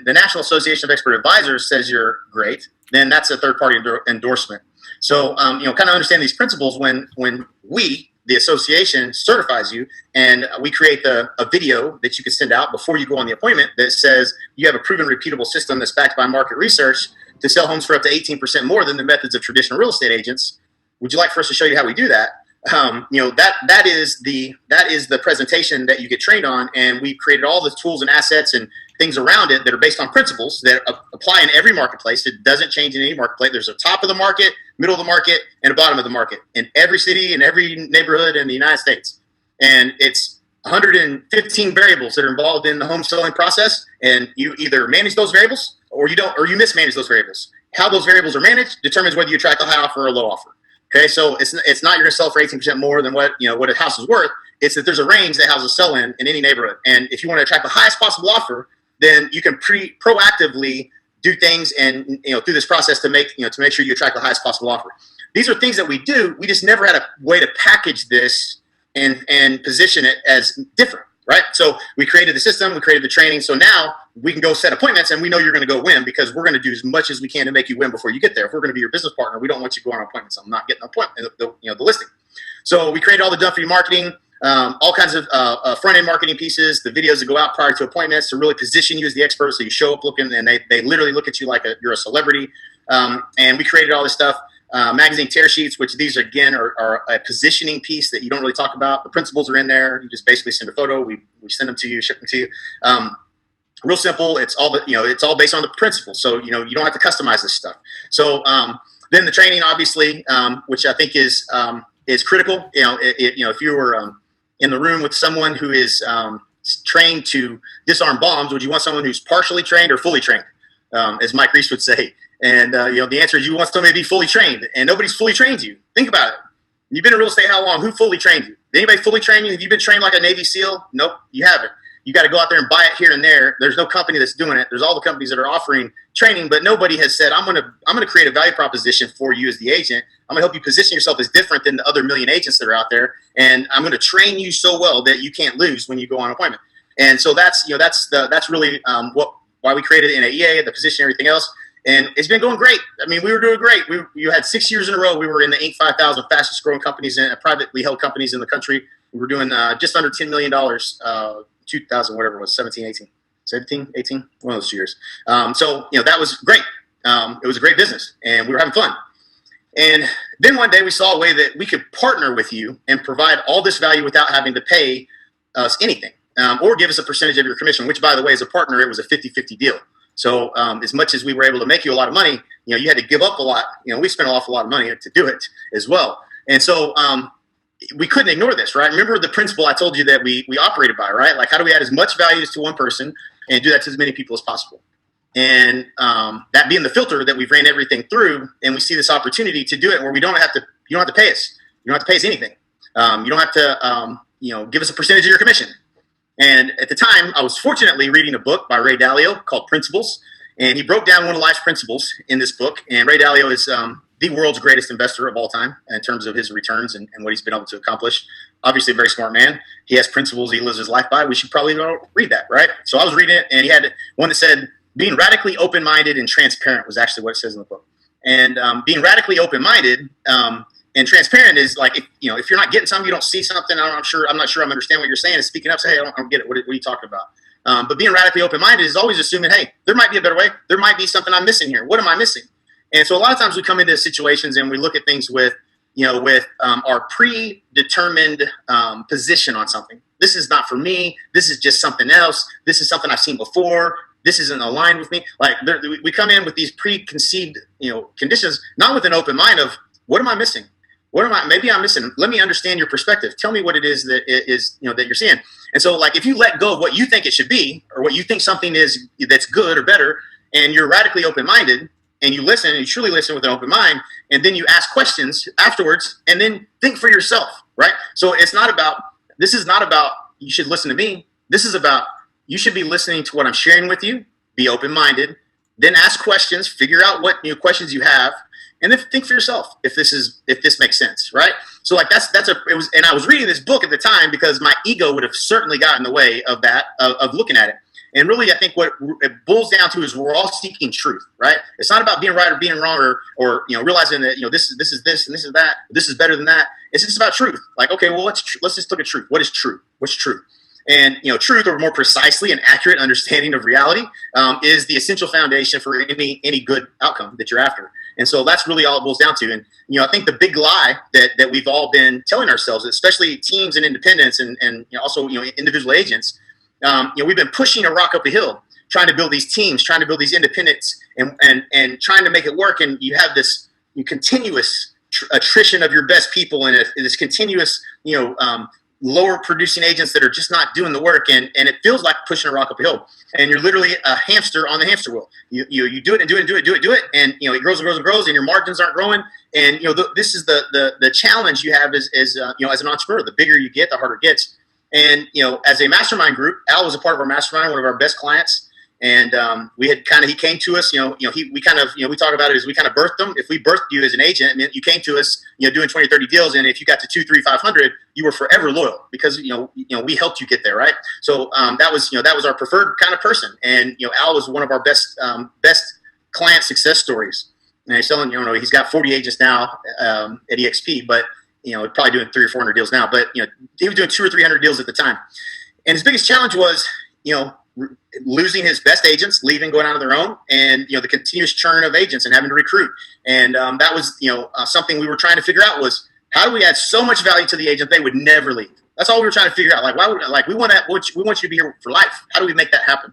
S2: the National Association of Expert Advisors says you're great, then that's a third-party endorsement. So, kind of understand these principles when we, the association, certifies you, and we create a video that you can send out before you go on the appointment that says you have a proven, repeatable system that's backed by market research to sell homes for up to 18% more than the methods of traditional real estate agents. Would you like for us to show you how we do that? That is the presentation that you get trained on, and we've created all the tools and assets and things around it that are based on principles that apply in every marketplace. It doesn't change in any marketplace. There's a top of the market, middle of the market, and a bottom of the market in every city and every neighborhood in the United States. And it's 115 variables that are involved in the home selling process, and you either manage those variables or you don't, or you mismanage those variables. How those variables are managed determines whether you attract a high offer or a low offer. Okay, so it's not you're going to sell for 18% more than what a house is worth. It's that there's a range that houses sell in any neighborhood, and if you want to attract the highest possible offer, then you can proactively do things and through this process to make sure you attract the highest possible offer. These are things that we do. We just never had a way to package this and position it as different, right? So we created the system, we created the training. So now we can go set appointments, and we know you're going to go win because we're going to do as much as we can to make you win before you get there. If we're going to be your business partner, we don't want you to go on appointments. I'm not getting an appointment, the listing. So we created all the done for you marketing, all kinds of front end marketing pieces, the videos that go out prior to appointments to really position you as the expert. So you show up looking, and they literally look at you like you're a celebrity. And we created all this stuff. magazine tear sheets, which these again are a positioning piece that you don't really talk about. The principles are in there. You just basically send a photo. We send them to you, ship them to you. Real simple. It's all based on the principles. So you don't have to customize this stuff. So then the training, obviously, which I think is critical. If you were in the room with someone who is trained to disarm bombs, would you want someone who's partially trained or fully trained, as Mike Reese would say? And the answer is you want somebody to be fully trained, and nobody's fully trained you. Think about it. You've been in real estate how long? Who fully trained you? Did anybody fully train you? Have you been trained like a Navy SEAL? Nope, you haven't. You got to go out there and buy it here and there. There's no company that's doing it. There's all the companies that are offering training, but nobody has said, I'm gonna create a value proposition for you as the agent. I'm gonna help you position yourself as different than the other million agents that are out there, and I'm gonna train you so well that you can't lose when you go on appointment. And so that's really why we created NAEA, the position, everything else. And it's been going great. I mean, we were doing great. You had 6 years in a row. We were in the Inc. 5000 fastest growing companies and privately held companies in the country. We were doing just under $10 million, 2000, whatever it was, 17, 18, 17, 18, one of those 2 years. So that was great. It was a great business, and we were having fun. And then one day we saw a way that we could partner with you and provide all this value without having to pay us anything, or give us a percentage of your commission, which, by the way, as a partner, it was a 50-50 deal. So as much as we were able to make you a lot of money, you had to give up a lot. We spent an awful lot of money to do it as well. And so we couldn't ignore this, right? Remember the principle I told you that we operated by, right? Like, how do we add as much value to one person and do that to as many people as possible? And that being the filter that we've ran everything through, and we see this opportunity to do it where you don't have to pay us. You don't have to pay us anything. You don't have to give us a percentage of your commission. And at the time, I was fortunately reading a book by Ray Dalio called Principles, and he broke down one of life's principles in this book. And Ray Dalio is the world's greatest investor of all time in terms of his returns and what he's been able to accomplish. Obviously a very smart man. He has principles he lives his life by. We should probably read that, right? So I was reading it, and he had one that said, being radically open-minded and transparent was actually what it says in the book. And being radically open-minded and transparent is like, if you're not getting something, you don't see something, I'm not sure I understand what you're saying, is speaking up, say, hey, I don't get it. What are you talking about? But being radically open-minded is always assuming, hey, there might be a better way. There might be something I'm missing here. What am I missing? And so a lot of times we come into situations and we look at things with our predetermined position on something. This is not for me. This is just something else. This is something I've seen before. This isn't aligned with me. Like we come in with these preconceived, conditions, not with an open mind of, what am I missing? Maybe I'm missing. Let me understand your perspective. Tell me what it is that that you're seeing. And so, like, if you let go of what you think it should be, or what you think something is that's good or better, and you're radically open-minded, and you listen, and you truly listen with an open mind, and then you ask questions afterwards, and then think for yourself, right? So this is not about you should listen to me. This is about you should be listening to what I'm sharing with you, be open-minded, then ask questions, figure out what questions you have, and then think for yourself if this makes sense, right? So like and I was reading this book at the time because my ego would have certainly gotten in the way of that, of looking at it. And really, I think what it boils down to is we're all seeking truth, right? It's not about being right or being wrong or realizing that this is this and this is that, this is better than that. It's just about truth. Like, okay, well let's just look at truth. What is true? What's true? And truth, or more precisely, an accurate understanding of reality, is the essential foundation for any good outcome that you're after. And so that's really all it boils down to. And I think the big lie that we've all been telling ourselves, especially teams and independents, and also individual agents, we've been pushing a rock up a hill, trying to build these teams, trying to build these independents, and trying to make it work. And you have this continuous attrition of your best people, and this continuous lower producing agents that are just not doing the work, and it feels like pushing a rock up a hill, and you're literally a hamster on the hamster wheel. You do it and do it, and it grows and grows and grows, and your margins aren't growing. And this is the challenge you have as an entrepreneur. The bigger you get, the harder it gets. And as a mastermind group, Al was a part of our mastermind, one of our best clients. And he came to us, we talk about it as we kind of birthed them. If we birthed you as an agent, I mean, you came to us, doing 20, 30 deals. And if you got to 2, 3, 500, you were forever loyal because, we helped you get there. Right. So that was our preferred kind of person. And, Al was one of our best client success stories. And he's telling, he's got 40 agents now at EXP, but, probably doing 300 or 400 deals now. But, he was doing 200 or 300 deals at the time. And his biggest challenge was, losing his best agents, leaving, going out on their own, and the continuous churn of agents and having to recruit. And that was something we were trying to figure out was how do we add so much value to the agent they would never leave. That's all we were trying to figure out. Like, why would we want you to be here for life? How do we make that happen?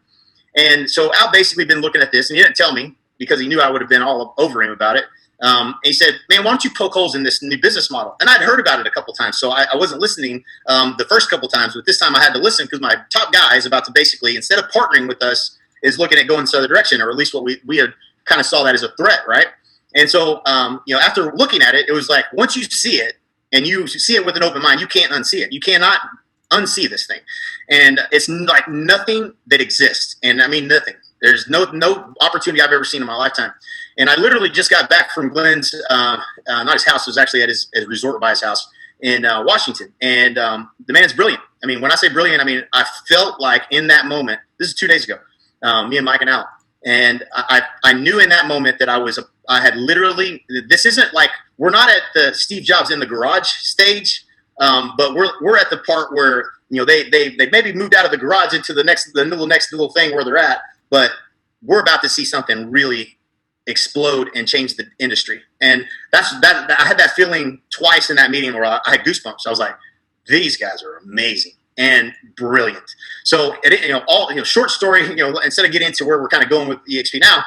S2: And so Al basically been looking at this, and he didn't tell me because he knew I would have been all over him about it. And he said, man, why don't you poke holes in this new business model? And I'd heard about it a couple times, so I wasn't listening the first couple times, but this time I had to listen because my top guy is about to basically, instead of partnering with us, is looking at going this other direction, or at least what we had kind of saw that as a threat, right? And so, after looking at it, it was like, once you see it, and you see it with an open mind, you can't unsee it. You cannot unsee this thing. And it's like nothing that exists. And I mean, nothing. There's no opportunity I've ever seen in my lifetime. And I literally just got back from Glenn's, not his house, it was actually at his resort by his house in Washington. And the man's brilliant. I mean, when I say brilliant, I mean, I felt like in that moment, this is 2 days ago, me and Mike and Al. And I knew in that moment that I had literally, this isn't like, we're not at the Steve Jobs in the garage stage, but we're at the part where, they maybe moved out of the garage into the next little thing where they're at, but we're about to see something really explode and change the industry. And I had that feeling twice in that meeting where I had goosebumps. I was like, these guys are amazing and brilliant. So, short story, instead of getting into where we're kind of going with EXP now,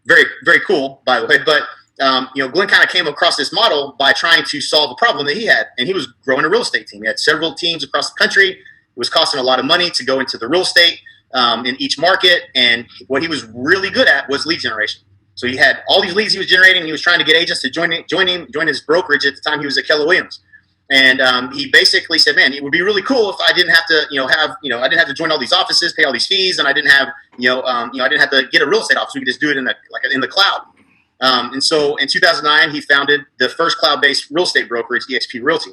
S2: very, very cool, by the way. But, Glenn kind of came across this model by trying to solve a problem that he had. And he was growing a real estate team. He had several teams across the country. It was costing a lot of money to go into the real estate in each market. And what he was really good at was lead generation. So he had all these leads he was generating. He was trying to get agents to join his brokerage. At the time, he was at Keller Williams. And he basically said, "Man, it would be really cool if I didn't have to, I didn't have to join all these offices, pay all these fees, and I didn't have, I didn't have to get a real estate office. We could just do it in the cloud." And so in 2009, he founded the first cloud-based real estate brokerage, eXp Realty.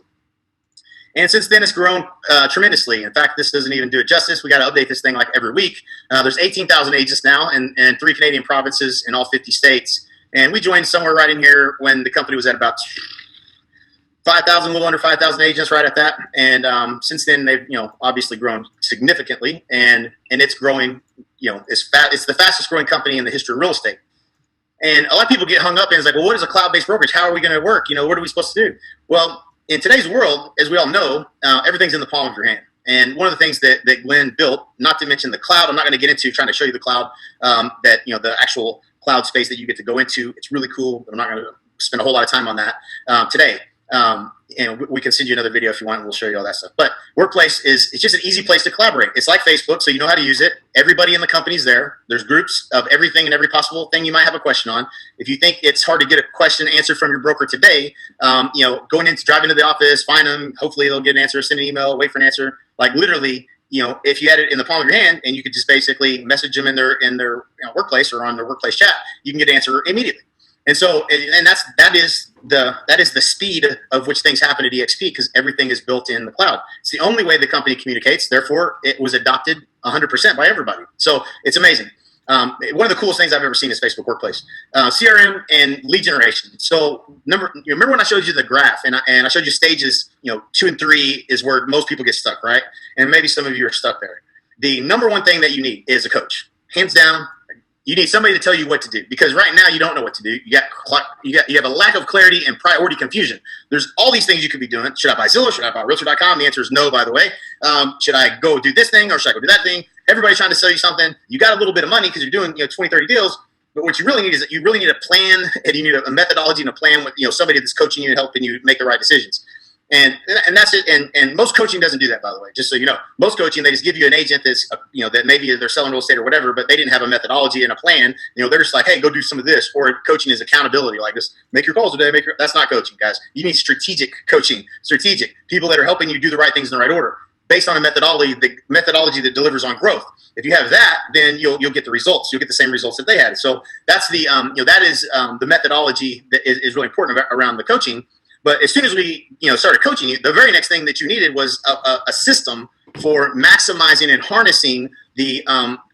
S2: And since then, it's grown tremendously. In fact, this doesn't even do it justice. We got to update this thing like every week. There's 18,000 agents now in 3 Canadian provinces in all 50 states. And we joined somewhere right in here when the company was at about 5,000, a little under 5,000 agents, right at that. And since then, they've obviously grown significantly, and it's growing. It's the fastest growing company in the history of real estate. And a lot of people get hung up and it's like, well, what is a cloud-based brokerage? How are we going to work? What are we supposed to do? Well, in today's world, as we all know, everything's in the palm of your hand. And one of the things that Glenn built, not to mention the cloud, I'm not going to get into trying to show you the cloud, the actual cloud space that you get to go into. It's really cool, but I'm not going to spend a whole lot of time on that today. And we can send you another video if you want, and we'll show you all that stuff. But Workplace it's just an easy place to collaborate. It's like Facebook, so you know how to use it. Everybody in the company's there. There's groups of everything and every possible thing you might have a question on. If you think it's hard to get a question answered from your broker today, drive into the office, find them. Hopefully they'll get an answer, send an email, wait for an answer. Like literally, if you had it in the palm of your hand and you could just basically message them in their workplace or on their workplace chat, you can get an answer immediately. And so, and that is the speed of which things happen at eXp because everything is built in the cloud. It's the only way the company communicates. Therefore, it was adopted 100% by everybody. So it's amazing. One of the coolest things I've ever seen is Facebook Workplace, CRM and lead generation. So remember when I showed you the graph and I showed you stages, 2 and 3 is where most people get stuck, right? And maybe some of you are stuck there. The number one thing that you need is a coach, hands down. You need somebody to tell you what to do because right now you don't know what to do. You have a lack of clarity and priority confusion. There's all these things you could be doing. Should I buy Zillow? Should I buy Realtor.com? The answer is no, by the way. Should I go do this thing or should I go do that thing? Everybody's trying to sell you something. You got a little bit of money because you're doing 20, 30 deals. But what you really need is that you really need a plan and you need a methodology and a plan with somebody that's coaching you and helping you make the right decisions. And that's it. And most coaching doesn't do that, by the way, just so you know. Most coaching, they just give you an agent that's, that maybe they're selling real estate or whatever, but they didn't have a methodology and a plan. They're just like, hey, go do some of this. Or coaching is accountability, like just make your calls today. That's not coaching, guys. You need strategic coaching, strategic people that are helping you do the right things in the right order based on the methodology that delivers on growth. If you have that, then you'll get the results. You'll get the same results that they had. So that's the, that is the methodology that is really important around the coaching. But as soon as we, started coaching you, the very next thing that you needed was a system for maximizing and harnessing the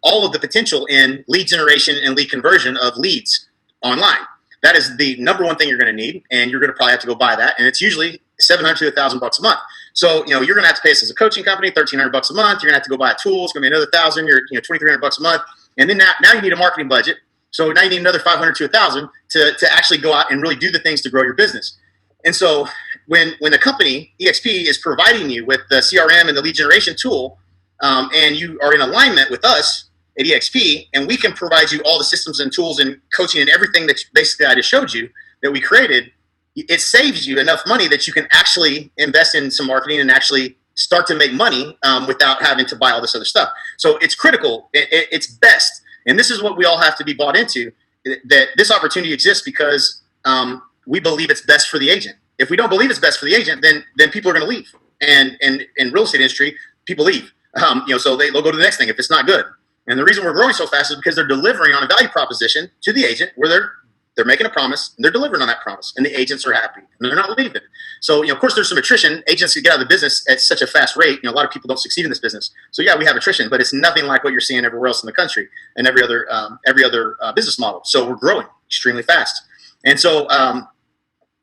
S2: all of the potential in lead generation and lead conversion of leads online. That is the number one thing you're going to need, and you're going to probably have to go buy that. And it's usually $700 to $1,000 a month. So, you're going to have to pay us as a coaching company, $1,300 a month. You're going to have to go buy a tool. It's going to be another $1,000. You're, $2,300 a month. And then now you need a marketing budget. So now you need another $500 to $1,000 to actually go out and really do the things to grow your business. And so when the company, EXP, is providing you with the CRM and the lead generation tool, and you are in alignment with us at EXP, and we can provide you all the systems and tools and coaching and everything that basically I just showed you that we created, it saves you enough money that you can actually invest in some marketing and actually start to make money without having to buy all this other stuff. So it's critical. It's best. And this is what we all have to be bought into, that this opportunity exists because we believe it's best for the agent. If we don't believe it's best for the agent, then people are going to leave. And in real estate industry, people leave. So they'll go to the next thing if it's not good. And the reason we're growing so fast is because they're delivering on a value proposition to the agent where they're making a promise and they're delivering on that promise, and the agents are happy and they're not leaving. So, of course, there's some attrition. Agents get out of the business at such a fast rate. A lot of people don't succeed in this business. So, yeah, we have attrition, but it's nothing like what you're seeing everywhere else in the country and every other business model. So we're growing extremely fast. And so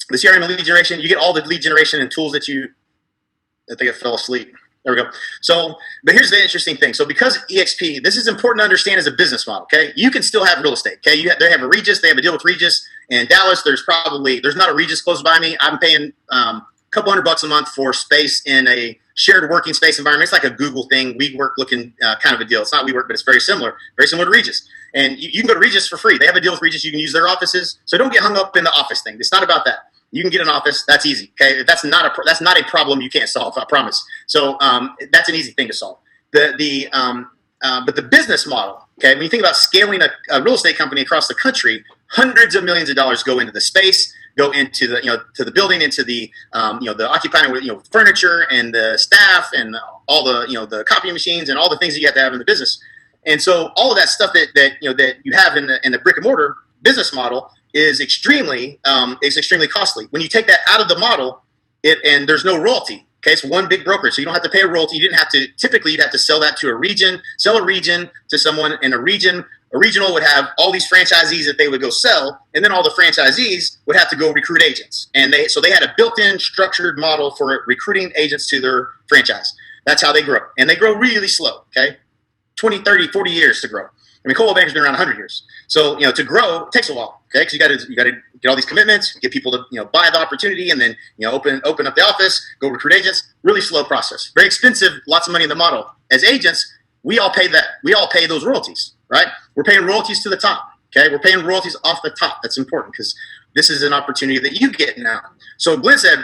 S2: the CRM and lead generation, you get all the lead generation and tools that I think I fell asleep. There we go. So, but here's the interesting thing. So because EXP, this is important to understand as a business model, okay? You can still have real estate, okay? They have a Regus. They have a deal with Regus. In Dallas, there's not a Regus close by me. I'm paying a couple $100 a month for space in a shared working space environment. It's like a Google thing, WeWork looking kind of a deal. It's not WeWork, but it's very similar to Regus. And you can go to Regus for free. They have a deal with Regus. You can use their offices. So don't get hung up in the office thing. It's not about that. You can get an office. That's easy. Okay, that's not a problem you can't solve. I promise. So that's an easy thing to solve. But the business model. Okay, when you think about scaling a real estate company across the country, hundreds of millions of dollars go into the space, go into the to the building, into the the occupying with furniture and the staff and all the the copy machines and all the things that you have to have in the business. And so all of that stuff that you have in the brick and mortar business model is extremely costly. When you take that out of the model, and there's no royalty. Okay, it's one big brokerage, so you don't have to pay a royalty. You didn't have to. Typically, you'd have to sell that to a region to someone, and a regional would have all these franchisees that they would go sell, and then all the franchisees would have to go recruit agents. And they had a built-in structured model for recruiting agents to their franchise. That's how they grow, and they grow really slow. Okay, 20, 30, 40 years to grow. I mean, Coldwell Banker's been around 100 years. So, to grow takes a while, okay? Because you got to get all these commitments, get people to, buy the opportunity, and then, open up the office, go recruit agents. Really slow process. Very expensive, lots of money in the model. As agents, we all pay that. We all pay those royalties, right? We're paying royalties to the top, okay? We're paying royalties off the top. That's important because this is an opportunity that you get now. So Glenn said,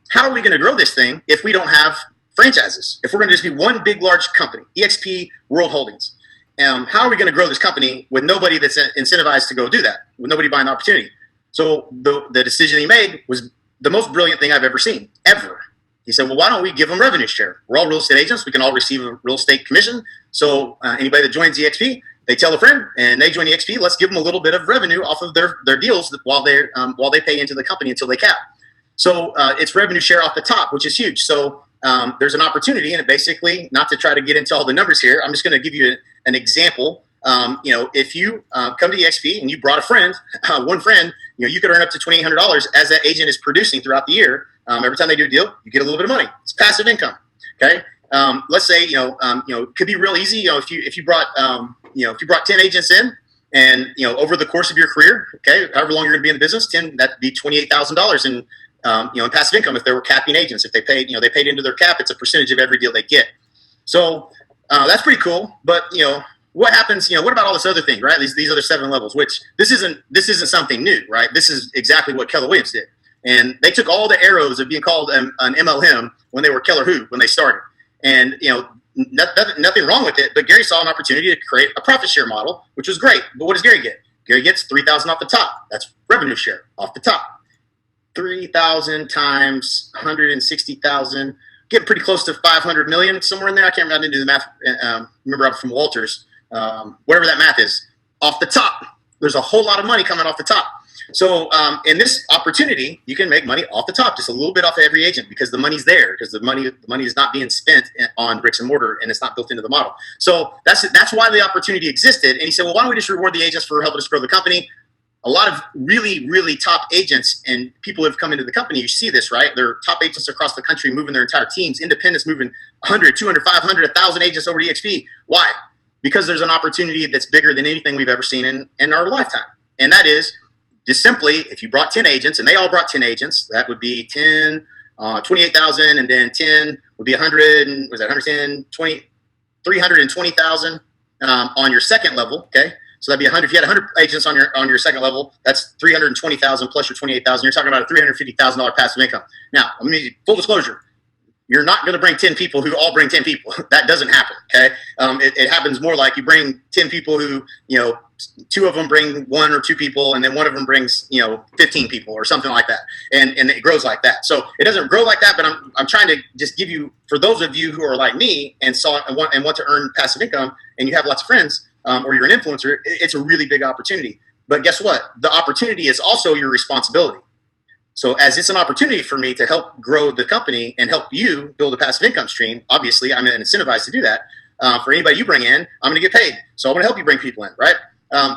S2: how are we going to grow this thing if we don't have franchises? If we're going to just be one big, large company, EXP World Holdings. How are we going to grow this company with nobody that's incentivized to go do that, with nobody buying the opportunity? So the decision he made was the most brilliant thing I've ever seen, ever. He said, well, why don't we give them revenue share? We're all real estate agents. We can all receive a real estate commission. So anybody that joins EXP, they tell a friend, and they join EXP. Let's give them a little bit of revenue off of their deals while they pay into the company until they cap. So it's revenue share off the top, which is huge. So there's an opportunity, and it basically, not to try to get into all the numbers here, I'm just going to give you an example. If you come to EXP and you brought a friend, one friend, you could earn up to $2,800 as that agent is producing throughout the year. Every time they do a deal, you get a little bit of money. It's passive income. Okay. Let's say, it could be real easy. If you brought 10 agents in, and over the course of your career, okay, however long you're going to be in the business, that'd be $28,000 in in passive income if they were capping agents. If they paid into their cap, it's a percentage of every deal they get. So that's pretty cool. But what happens? What about all this other thing, right? These other 7 levels, which this isn't something new, right? This is exactly what Keller Williams did, and they took all the arrows of being called an MLM when they were Keller Who when they started, and nothing wrong with it. But Gary saw an opportunity to create a profit share model, which was great. But what does Gary get? Gary gets $3,000 off the top. That's revenue share off the top. 3,000 times 160,000, getting pretty close to 500 million, somewhere in there. I can't remember. I didn't do the math. Remember, I'm from Walters. Whatever that math is, off the top, there's a whole lot of money coming off the top. So in this opportunity, you can make money off the top, just a little bit off of every agent, because the money's there, because the money is not being spent on bricks and mortar, and it's not built into the model. So that's why the opportunity existed. And he said, well, why don't we just reward the agents for helping us grow the company? a lot of really, really top agents and people who have come into the company, you see this, right? They're top agents across the country moving their entire teams, independents moving 100, 200, 500, 1,000 agents over to EXP. Why? Because there's an opportunity that's bigger than anything we've ever seen in our lifetime. And that is just simply, if you brought 10 agents, and they all brought 10 agents, that would be 10, 28,000, and then 10 would be 100, and was that 110, 20, 320,000 on your second level, okay? So that'd be 100. If you had 100 agents on your second level, that's 320,000 plus your 28,000. You're talking about a $350,000 passive income. Now, let me full disclosure. You're not going to bring 10 people who all bring 10 people. That doesn't happen. Okay, it happens more like you bring 10 people who, you know, 2 of them bring 1 or 2 people, and then 1 of them brings, you know, 15 people or something like that, and it grows like that. So it doesn't grow like that. But I'm trying to just give you, for those of you who are like me and want to earn passive income, and you have lots of friends. Or you're an influencer, it's a really big opportunity. But guess what? The opportunity is also your responsibility. So as it's an opportunity for me to help grow the company and help you build a passive income stream, obviously I'm incentivized to do that. For anybody you bring in, I'm going to get paid. So I'm going to help you bring people in, right?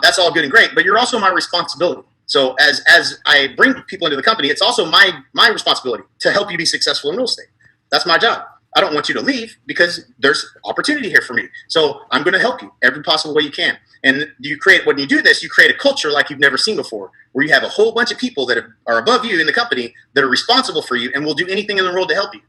S2: That's all good and great, but you're also my responsibility. So as I bring people into the company, it's also my responsibility to help you be successful in real estate. That's my job. I don't want you to leave because there's opportunity here for me. So I'm going to help you every possible way you can. And when you do this, you create a culture like you've never seen before, where you have a whole bunch of people that are above you in the company that are responsible for you and will do anything in the world to help you.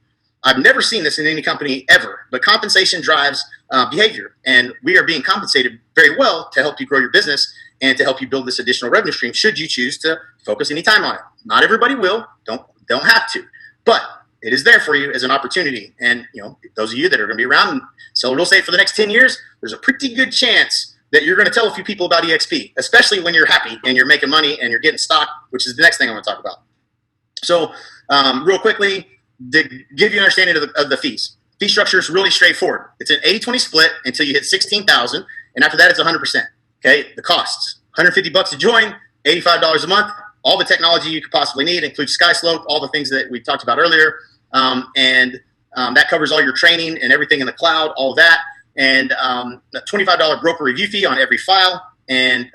S2: I've never seen this in any company ever, but compensation drives behavior. And we are being compensated very well to help you grow your business and to help you build this additional revenue stream should you choose to focus any time on it. Not everybody will. Don't have to. But it is there for you as an opportunity. And, you know, those of you that are going to be around and sell real estate for the next 10 years, there's a pretty good chance that you're going to tell a few people about EXP, especially when you're happy and you're making money and you're getting stock, which is the next thing I'm going to talk about. So real quickly, to give you an understanding of the fees. Fee structure is really straightforward. It's an 80-20 split until you hit 16,000. And after that, it's 100%. Okay. The costs, $150 to join, $85 a month. All the technology you could possibly need, includes SkySlope, all the things that we talked about earlier. That covers all your training and everything in the cloud, all of that. And a $25 broker review fee on every file. And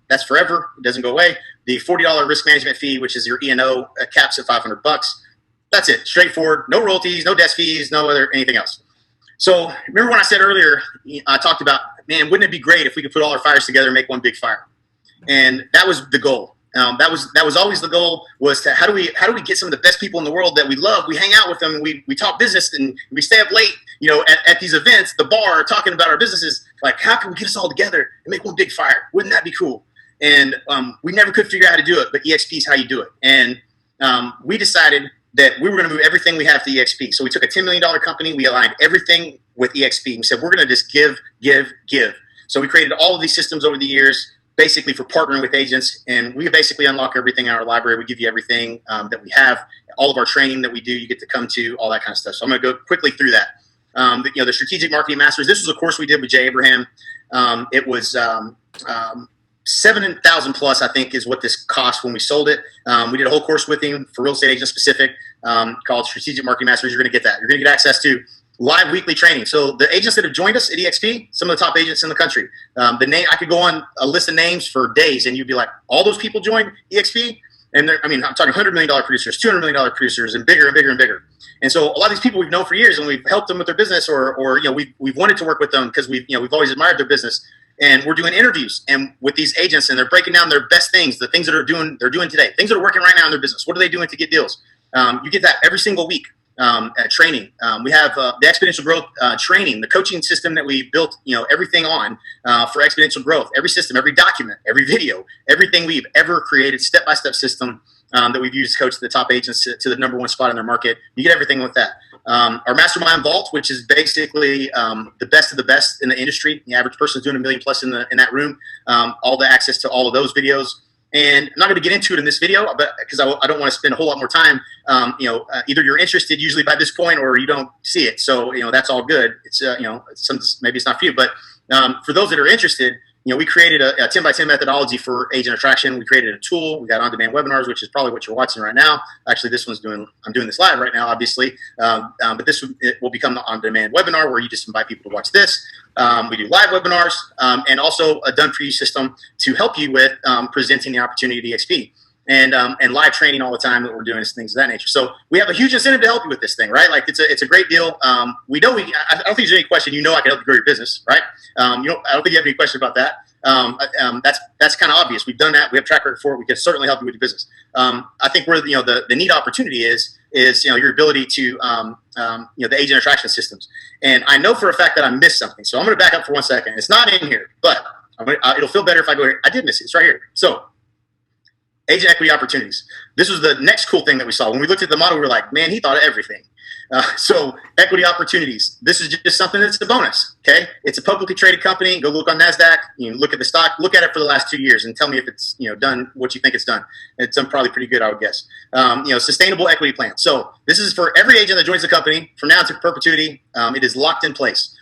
S2: that's forever. It doesn't go away. The $40 risk management fee, which is your E&O, caps at $500. That's it. Straightforward. No royalties, no desk fees, no other anything else. So remember when I said earlier, I talked about, man, wouldn't it be great if we could put all our fires together and make one big fire? And that was the goal. That was always the goal, was to how do we get some of the best people in the world that we love? We hang out with them, and we talk business, and we stay up late, you know, at these events, the bar, talking about our businesses. Like, how can we get us all together and make one big fire? Wouldn't that be cool? And we never could figure out how to do it, but EXP is how you do it. And we decided that we were going to move everything we have to EXP. So we took a $10 million company, we aligned everything with EXP. We said, we're going to just give. So we created all of these systems over the years, basically for partnering with agents, and we basically unlock everything in our library. We give you everything that we have, all of our training that we do, you get to come to, all that kind of stuff. So I'm going to go quickly through that. The Strategic Marketing Masters, this was a course we did with Jay Abraham. It was $7,000 plus, I think, is what this cost when we sold it. We did a whole course with him for real estate agent specific called Strategic Marketing Masters. You're going to get that. You're going to get access to live weekly training. So the agents that have joined us at EXP, some of the top agents in the country, I could go on a list of names for days, and you'd be like, all those people joined EXP? And I'm talking $100 million producers, $200 million producers, and bigger and bigger and bigger. And so a lot of these people we've known for years, and we've helped them with their business, or we've wanted to work with them because we've always admired their business. And we're doing interviews and with these agents, and they're breaking down their best things, the things that they're doing today, things that are working right now in their business. What are they doing to get deals? You get that every single week. At training. We have the exponential growth training, the coaching system that we built, everything on for exponential growth, every system, every document, every video, everything we've ever created, step-by-step system that we've used to coach the top agents to the number one spot in their market. You get everything with that. Our Mastermind Vault, which is basically the best of the best in the industry. The average person is doing $1 million plus in that room. All the access to all of those videos. And I'm not going to get into it in this video, but because I don't want to spend a whole lot more time. Either you're interested usually by this point, or you don't see it. So that's all good. It's maybe it's not for you, but for those that are interested, we created a 10 by 10 methodology for agent attraction. We created a tool. We got on-demand webinars, which is probably what you're watching right now. Actually, I'm doing this live right now, obviously. But it will become the on-demand webinar where you just invite people to watch this. We do live webinars and also a done-for-you system to help you with presenting the opportunity at EXP. And live training all the time that we're doing is things of that nature. So we have a huge incentive to help you with this thing, right? Like it's a great deal. I don't think there's any question. I can help you grow your business, right? I don't think you have any question about that. That's kind of obvious. We've done that. We have track record for it. We can certainly help you with your business. I think where the neat opportunity is your ability to the agent attraction systems. And I know for a fact that I missed something. So I'm going to back up for 1 second. It's not in here, but it'll feel better if I go here. I did miss it. It's right here. So agent equity opportunities. This was the next cool thing that we saw. When we looked at the model, we were like, man, he thought of everything. So equity opportunities. This is just something that's a bonus. Okay. It's a publicly traded company. Go look on NASDAQ. Look at the stock, look at it for the last 2 years and tell me if it's, done what you think it's done. It's done probably pretty good, I would guess. Sustainable equity plan. So this is for every agent that joins the company from now to perpetuity. It is locked in place.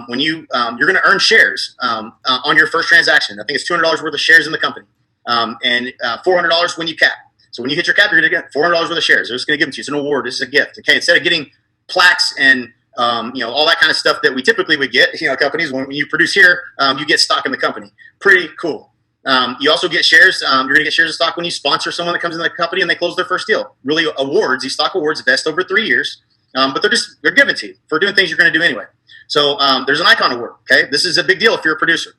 S2: When you're going to earn shares on your first transaction. I think it's $200 worth of shares in the company. And $400 when you cap. So when you hit your cap, you're going to get $400 worth of shares. They're just going to give them to you. It's an award. This is a gift. Okay. Instead of getting plaques and, all that kind of stuff that we typically would get, companies, when you produce here, you get stock in the company. Pretty cool. You also get shares. You're going to get shares of stock when you sponsor someone that comes into the company and they close their first deal. Really awards, these stock awards vest over 3 years. But they're given to you for doing things you're going to do anyway. So, there's an icon award. Okay. This is a big deal if you're a producer.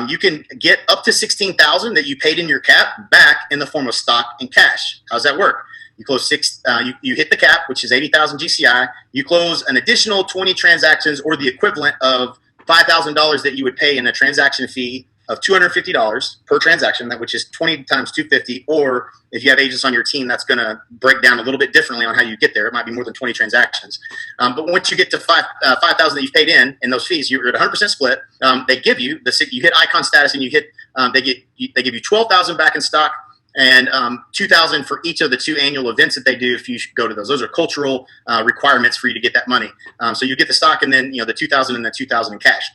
S2: You can get up to $16,000 that you paid in your cap back in the form of stock and cash. How's that work? You close you hit the cap, which is 80,000 GCI. You close an additional 20 transactions or the equivalent of $5,000 that you would pay in a transaction fee of $250 per transaction, which is 20 times 250. Or if you have agents on your team, that's going to break down a little bit differently on how you get there. It might be more than 20 transactions. But once you get to 5,000 that you've paid in those fees, you're at 100% split. They give you you hit icon status, and you hit they give you 12,000 back in stock and 2,000 for each of the 2 annual events that they do. If you go to those are cultural requirements for you to get that money. So you get the stock and then the 2,000 and the 2,000 in cash.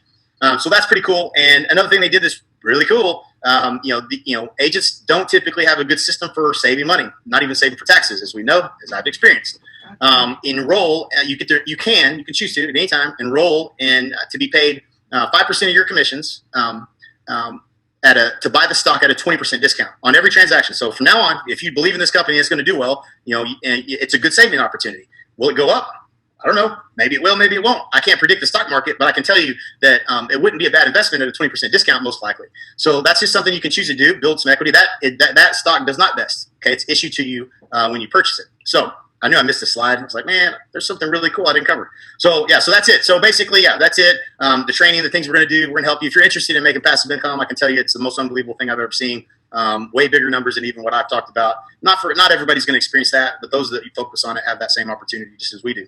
S2: So that's pretty cool. And another thing they did that's really cool. Agents don't typically have a good system for saving money, not even saving for taxes, as we know, as I've experienced. Enroll. You can choose to at any time enroll and to be paid 5% of your commissions to buy the stock at a 20% discount on every transaction. So from now on, if you believe in this company, it's going to do well. It's a good saving opportunity. Will it go up? I don't know. Maybe it will, maybe it won't. I can't predict the stock market, but I can tell you that it wouldn't be a bad investment at a 20% discount, most likely. So that's just something you can choose to do, build some equity. That stock does not vest. Okay, it's issued to you when you purchase it. So I knew I missed a slide. I was like, man, there's something really cool I didn't cover. So yeah, so that's it. So basically, yeah, that's it. The training, the things we're going to do, we're going to help you. If you're interested in making passive income, I can tell you it's the most unbelievable thing I've ever seen. Way bigger numbers than even what I've talked about. Not everybody's going to experience that, but those that you focus on it have that same opportunity just as we do.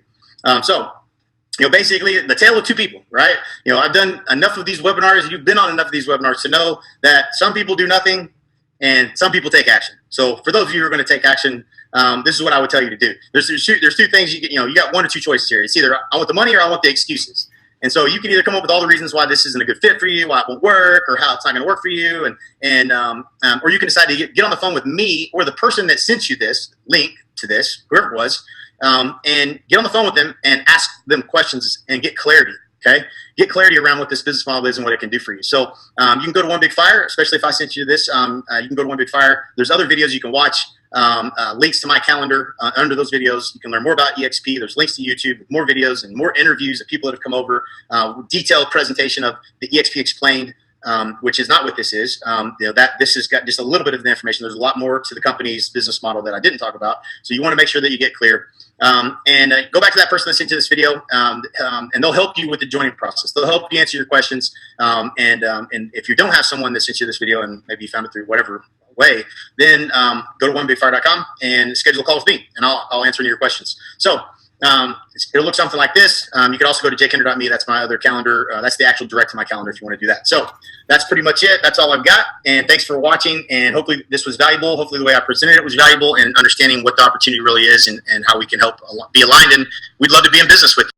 S2: Basically the tale of two people, right? I've done enough of these webinars. You've been on enough of these webinars to know that some people do nothing and some people take action. So for those of you who are going to take action, this is what I would tell you to do. There's 2 things you got 1 or 2 choices here. It's either I want the money or I want the excuses. And so you can either come up with all the reasons why this isn't a good fit for you, why it won't work, or how it's not going to work for you, or you can decide to get on the phone with me or the person that sent you this link to this, whoever it was, and get on the phone with them and ask them questions and get clarity. Okay, get clarity around what this business model is and what it can do for you. So you can go to One Big Fire, especially if I sent you this. You can go to One Big Fire. There's other videos you can watch. Links to my calendar under those videos. You can learn more about EXP. There's links to YouTube, more videos and more interviews of people that have come over. Detailed presentation of the EXP Explained, which is not what this is. This has got just a little bit of the information. There's a lot more to the company's business model that I didn't talk about. So you want to make sure that you get clear. And go back to that person that sent you this video, and they'll help you with the joining process. They'll help you answer your questions. And if you don't have someone that sent you this video and maybe you found it through whatever way, then go to onebigfire.com and schedule a call with me, and I'll answer any of your questions. So it'll look something like this. You can also go to jkender.me. That's my other calendar. That's the actual direct to my calendar if you want to do that. So that's pretty much it. That's all I've got. And thanks for watching. And hopefully this was valuable. Hopefully the way I presented it was valuable, and understanding what the opportunity really is and how we can help be aligned. And we'd love to be in business with you.